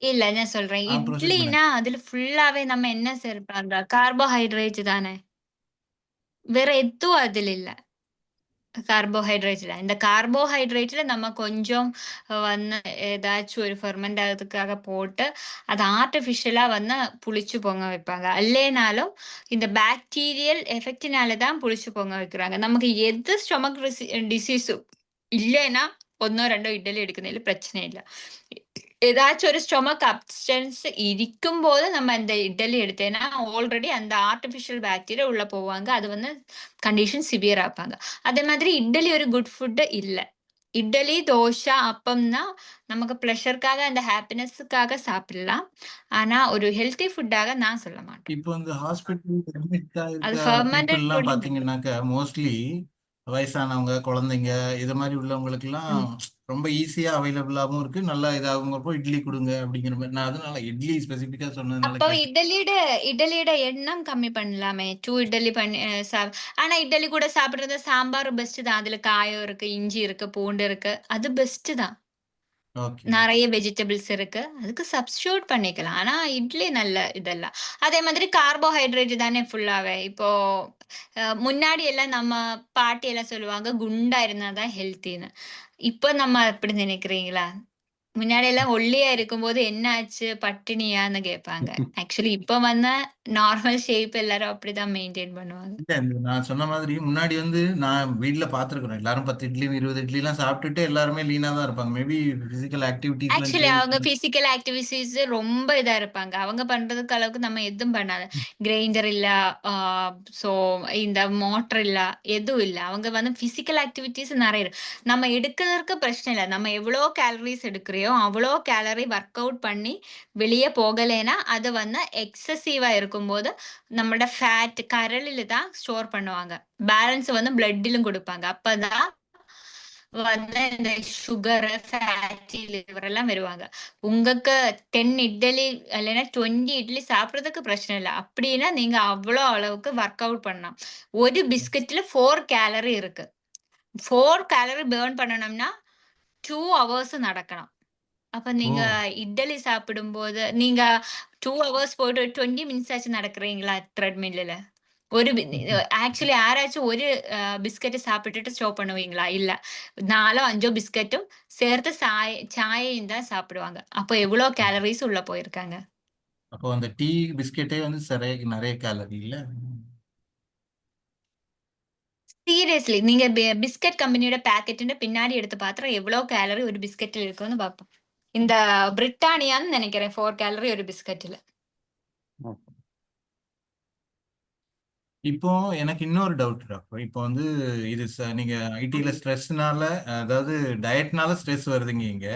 இல்ல நான் சொல்றேன். ப்ரொசீட் பண்ணுங்க. இட்லினா அதுல ஃபுல்லாவே நம்ம என்ன சேர்ப்பாங்க? கார்போஹைட்ரேட் தானே. வேற எதுவும் அதுல இல்ல. கார்போஹைட்ரேட்ல. இந்த கார்போஹைட்ரேட்ல நம்ம கொஞ்சம் வந்து ஏதாச்சும் ஒரு ஃபெர்மெண்ட் ஆகுறதுக்காக போட்டு, அத ஆர்டிஃபிஷியலா வந்து புளிச்சு பொங்க வைப்பாங்க. இல்லைனாலும் இந்த பாக்டீரியல் எஃபெக்ட்னால தான் புளிச்சு பொங்க வைக்கிறாங்க. நமக்கு எது ஸ்டொமக் டிசீஸ் இல்லைன்னா 1ஓ 2ஓ இட்லி எடுക്കുന്നതിൽ பிரச்சனை இல்ல. ஏதாச்சும் ஒரு ஸ்டொமக் அப்சென்ஸ் இருக்கும்போது நம்ம இந்த இட்லி எடுத்தேன்னா, ஆல்ரெடி அந்த ஆர்டிஃபிஷியல் பாக்டீரியா உள்ள போவாங்க. அது வந்து கண்டிஷன் சிவியர் ஆப்பாங்க. அதே மாதிரி இட்லி ஒரு குட் ஃபுட் இல்ல. இட்லி, தோசை, அப்பம்னா நமக்கு பிளஷர்க்காக அந்த ஹாப்பினஸ்க்காக சாப்பிடலாம். ஆனா ஒரு ஹெல்த்தி ஃபுட்டாக நான் சொல்ல மாட்டேன். இப்போ இந்த ஹாஸ்பிட்டல் அட்மிட் அது ஆயிருக்க ஃபெர்மெண்டட் பீப்புள்லாம் ஃபுட். பாத்தீங்கன்னாக்க மோஸ்ட்லி வயசானவங்க, குழந்தைங்க இது மாதிரி உள்ளவங்களுக்கெல்லாம் ம். ரொம்ப ஈஸியா அவைலபிளாகவும் இருக்கு. நல்லா இதாகுங்கிறப்போ இட்லி கொடுங்க அப்படிங்கிற மாதிரி. நான் அதனால இட்லி ஸ்பெசிஃபிக்கா சொன்னதுனால அப்ப கேட்டேன். இட்லியோட எண்ணம் கம்மி பண்ணலாமே. 2 இட்லி பண்ணி ஆனா இட்லி கூட சாப்பிடுறது சாம்பார் பெஸ்ட் தான். அதுல காயம் இருக்கு, இஞ்சி இருக்கு, பூண்டு இருக்கு. அது பெஸ்ட் தான். ஓகே. நெறைய வெஜிடபிள்ஸ் இருக்கு. அதுக்கு சப்ஸ்டிட்யூட் பண்ணிக்கலாம். ஆனா இட்லி நல்ல இதெல்லாம். அதே மாதிரி கார்போஹைட்ரேட் தானே ஃபுல்லாவே. இப்போ முன்னாடி எல்லாம் நம்ம பாட்டி எல்லாம் சொல்லுவாங்க, குண்டா இருந்தா தான் ஹெல்த்தின்னு. இப்ப நம்ம அப்படி நினைக்கிறீங்களா? முன்னாடி எல்லாம் ஒல்லியா இருக்கும்போது என்ன ஆச்சு? பட்டினியான்னு கேட்பாங்க. ஆக்சுவலி இப்ப வந்தா நார்மல் ஷேப் எல்லாரும் அப்படிதான் மெயின்டெயின் பண்ணுவாங்க. இல்ல இந்த நான் சொன்ன மாதிரி முன்னாடி வந்து நான் வீட்ல பார்த்துருக்கிறேன். எல்லாரும் 10 இட்லி, 20 இட்லிலாம் சாப்பிட்டுட்டு எல்லாருமே லீனா தான் இருப்பாங்க. மேபி பிசிக்கல் ஆக்டிவிட்டீஸ்லாம் ஆக்சுவலி சேஞ்ச் அவங்க பிசிக்கல் ஆக்டிவிட்டீஸ் ரொம்ப இதா இருப்பாங்க. அவங்க பண்றதுக்கு அளவுக்கு நம்ம எதுவும் பண்ணாத. கிரைண்டர் இல்ல, ஆ சோ இந்த மோட்டர் இல்ல, எதுவும் இல்ல. அவங்க வந்து பிசிக்கல் ஆக்டிவிட்டீஸ் நெறைய இருக்கு. நம்ம எடுக்கிறதுக்கு பிரச்சனை இல்ல. நம்ம எவ்வளோ கேலரீஸ் எடுக்கிறியோ, அவ்வளோ கேலரி வொர்க் அவுட் பண்ணி வெளிய போகலைன்னா, அது வந்து எக்ஸசிவா இருக்கும்போது நம்மளோட ஃபேட் கரளில தான் ஸ்டோர் பண்ணுவாங்க. பேலன்ஸ் வந்து பிளட்டிலும் குடுப்பாங்க. அப்பதான் வந்து இந்த சுகர், ஃபேட்டி லிவர் எல்லாம் வருவாங்க. உங்களுக்கு 10 இட்லி இல்லைன்னா 20 இட்லி சாப்பிடுறதுக்கு பிரச்சனை இல்ல. அப்படின்னா நீங்க அவ்வளோ அளவுக்கு ஒர்க் அவுட் பண்ணலாம். ஒரு பிஸ்கட்ல 4 கேலரி இருக்கு. 4 கேலரி பர்ன் பண்ணணும்னா 2 ஹவர்ஸ் நடக்கணும். அப்ப ஓ! நீங்க இட்லி சாப்பிடும்போது நீங்க 2 ஹவர்ஸ் போயிட்டு 20 மினிட்ஸ் ஆச்சு நடக்கிறீங்களா த்ரெட்மில்லுல? ஒரு ஆக்சுவலி யாராச்சும் ஒரு பிஸ்கட் சாப்பிட்டுட்டு ஸ்டாப் பண்ணுவீங்களா? இல்ல. 4ஓ 5ஓ பிஸ்கட்டும் சேர்த்து சாயையும் தான் சாப்பிடுவாங்க. அப்ப எவ்வளோ கேலரீஸ் உள்ள போயிருக்காங்க. அப்போ அந்த டீ பிஸ்கெட்டே வந்து நெறைய கேலரி இல்ல? சீரியஸ்லி நீங்க பிஸ்கட் கம்பெனியோட பாக்கெட்ன்னு பின்னாடி எடுத்து பார்த்தா எவ்வளோ கேலரி ஒரு பிஸ்கட்ல இருக்குன்னு பார்ப்போம். இந்த பிரிட்டானியான்னு நினைக்கிறேன் 4 கேலரி ஒரு பிஸ்கட்ல. இப்போ எனக்கு இன்னொரு டவுட் டாக்டர். இப்போ வந்து இது நீங்க ஐடில ஸ்ட்ரெஸ்னால அதாவது டயட்னால ஸ்ட்ரெஸ் வருதுங்கீங்க.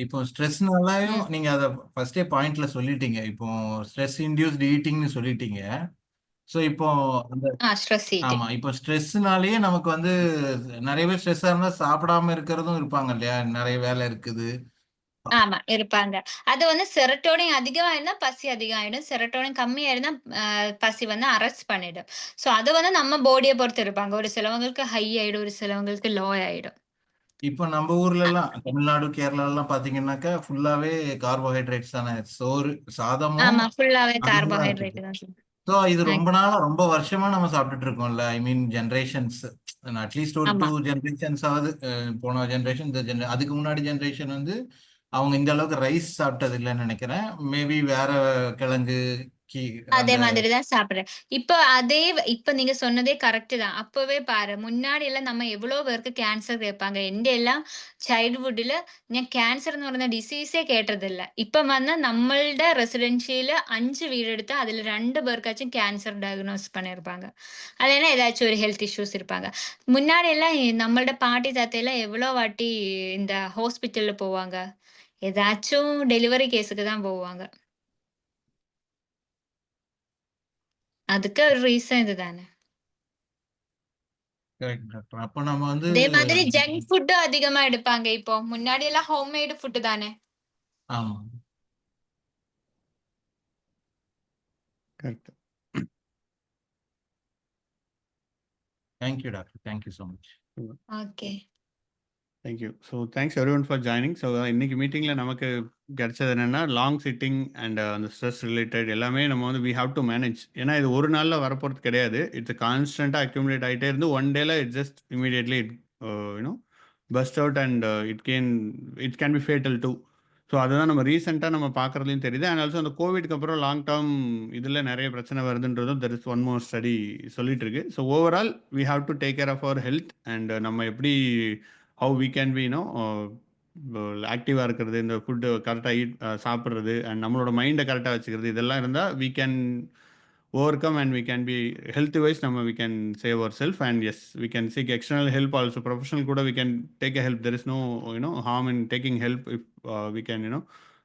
இப்போ ஸ்ட்ரெஸ்னாலயும் ம். நீங்க அத ஃபர்ஸ்டே பாயிண்ட்ல சொல்லிட்டீங்க. இப்போ ஸ்ட்ரெஸ் இன்டியூஸ்ட் ஈட்டிங்னு சொல்லிட்டீங்க. ஸோ இப்போ அந்த ஸ்ட்ரெஸ் ஆமா. ஈட்டிங். இப்போ ஸ்ட்ரெஸ்னாலேயே நமக்கு வந்து நெறைய பேர் ஸ்ட்ரெஸ்ஸா இருந்தா சாப்பிடாம இருக்கிறதும் இருப்பாங்க இல்லையா? நெறைய வேலை இருக்குது. ஆமா இருப்பாங்க. அது வந்து செரோட்டோனின் அதிகமா இருந்தா பசி அதிகம் ஆயிடும். செரோட்டோனின் கம்மியா இருந்தா பசி வந்து அரெஸ்ட் பண்ணிடும். சோ அது வந்து நம்ம பாடிய பொறுத்து இருப்பாங்க. ஒரு சிலவங்களுக்கு ஹை ஆயிடும். ஒரு சிலவங்களுக்கு லோ ஆயிடும். இப்போ நம்ம ஊர்லலாம் தமிழ்நாடு, கேரளாலாம் பார்த்தீங்கன்னாக்கா, ஃபுல்லாவே கார்போஹைட்ரேட்ஸ் தானே. சோறு, சாதமும் ஆமா ஃபுல்லாவே அதிகமா இருக்குது. கார்போஹைட்ரேட் தான். ஸோ இது ரொம்ப நாளா, ரொம்ப வருஷமா நம்ம சாப்பிட்டுட்டு இருக்கோம்ல. ஐ மீன் ஜெனரேஷன்ஸ். அட்லீஸ்ட் ஒரு ஆமா. 2 ஜெனரேஷன்ஸாவது போன ஜெனரேஷன், அதுக்கு முன்னாடி ஜெனரேஷன் வந்து அவங்க இந்த அளவுக்கு ரைஸ் சாப்பிட்டது இல்லைன்னு நினைக்கிறேன். மேபி வேற கிழங்கு, கீ அதே அந்த மாதிரி தான் சாப்பிடுறேன். இப்ப நீங்க சொன்னதே கரெக்ட் தான். அப்பவே பாரு, முன்னாடி எல்லாம் நம்ம எவ்வளோ பேருக்கு கேன்சர் கேட்பாங்க. எந்த எல்லாம் சைல்ட்ஹுட்ல ഞാൻ ക്യാൻസർ എന്ന് പറയുന്ന ഡിസീസേ കേട്ടതില്ല. ഇപ്പം വന്ന് നമ്മളുടെ റെസിഡൻഷ്യല് 5 வீடெடுத்தா அதுல 2 பேருக்காச்சும் கேன்சர் டயக்னோஸ் பண்ணியிருப்பாங்க. இல்லைன்னா ஏதாச்சும் ஒரு ஹெல்த் இஷ்யூஸ் இருப்பாங்க. முன்னாடி எல்லாம் நம்மளோட பாட்டி தாத்தையெல்லாம் எவ்வளோ வாட்டி இந்த ஹாஸ்பிட்டல்ல போவாங்க. ஏதாச்சும் டெலிவரி கேஸுக்கு தான் போவாங்க. அதுக்கு ஒரு ரீசன் இதுதானே. Correct doctor. அப்போ நம்ம வந்து அதே மாதிரி ஜங்க் ஃபுட்டும் அதிகமா எடுப்பாங்க இப்போ. முன்னாடி எல்லாம் ஹோம்மேட் ஃபுட் தானே. ஆமா. Correct. Thank you doctor. Thank you so much. Okay. Thank you. So thanks everyone for joining. So இன்னைக்கு மீட்டிங்கில் நமக்கு கிடைச்சது என்னென்னா லாங் சிட்டிங் அண்ட் அந்த ஸ்ட்ரெஸ் ரிலேட்டட் எல்லாமே நம்ம வந்து வி ஹாவ் டு மேனேஜ். ஏன்னா இது ஒரு நாளில் வரப்போகிறது கிடையாது. இட்ஸ் கான்ஸ்டண்ட்டாக அக்யூமுலேட் ஆகிட்டே இருந்து ஒன் டேல it just immediately you know burst out and it can be fatal too. So அதுதான் நம்ம ரீசெண்டாக நம்ம பார்க்குறதுலையும் தெரியுது. அண்ட் ஆல்சோ அந்த கோவிட்க்கு அப்புறம் லாங் டேர்ம் இதில் நிறைய பிரச்சனை வருதுன்றதும் there is one more study சொல்லிட்டு இருக்கு. So overall we have to take care of our health and நம்ம எப்படி ஹவு வி கேன் பி ஆக்டிவாக இருக்கிறது, இந்த ஃபுட்டு கரெக்டாக சாப்பிட்றது அண்ட் நம்மளோட மைண்டை கரெக்டாக வச்சுக்கிறது, இதெல்லாம் இருந்தால் we can overcome and we can be health wise நம்ம we can save our self and as we can seek external help also. Professional கூட we can take a help. There is no harm in taking help if we can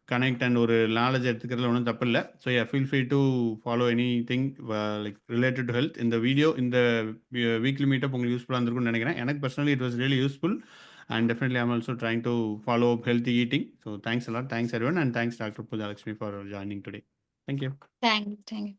connect and ஒரு knowledge எடுத்துக்கிறதுல ஒன்றும் தப்பு இல்லை. So feel free to follow anything like related to health. இந்த video இந்த weekly meetup உங்களுக்கு யூஸ்ஃபுல்லாக இருந்திருக்கும்னு நினைக்கிறேன். எனக்கு personally it was really useful and definitely I'm also trying to follow up healthy eating. So thanks a lot. Thanks everyone and thanks Dr. Pooja Lakshmi for joining today. Thank you. Thank you.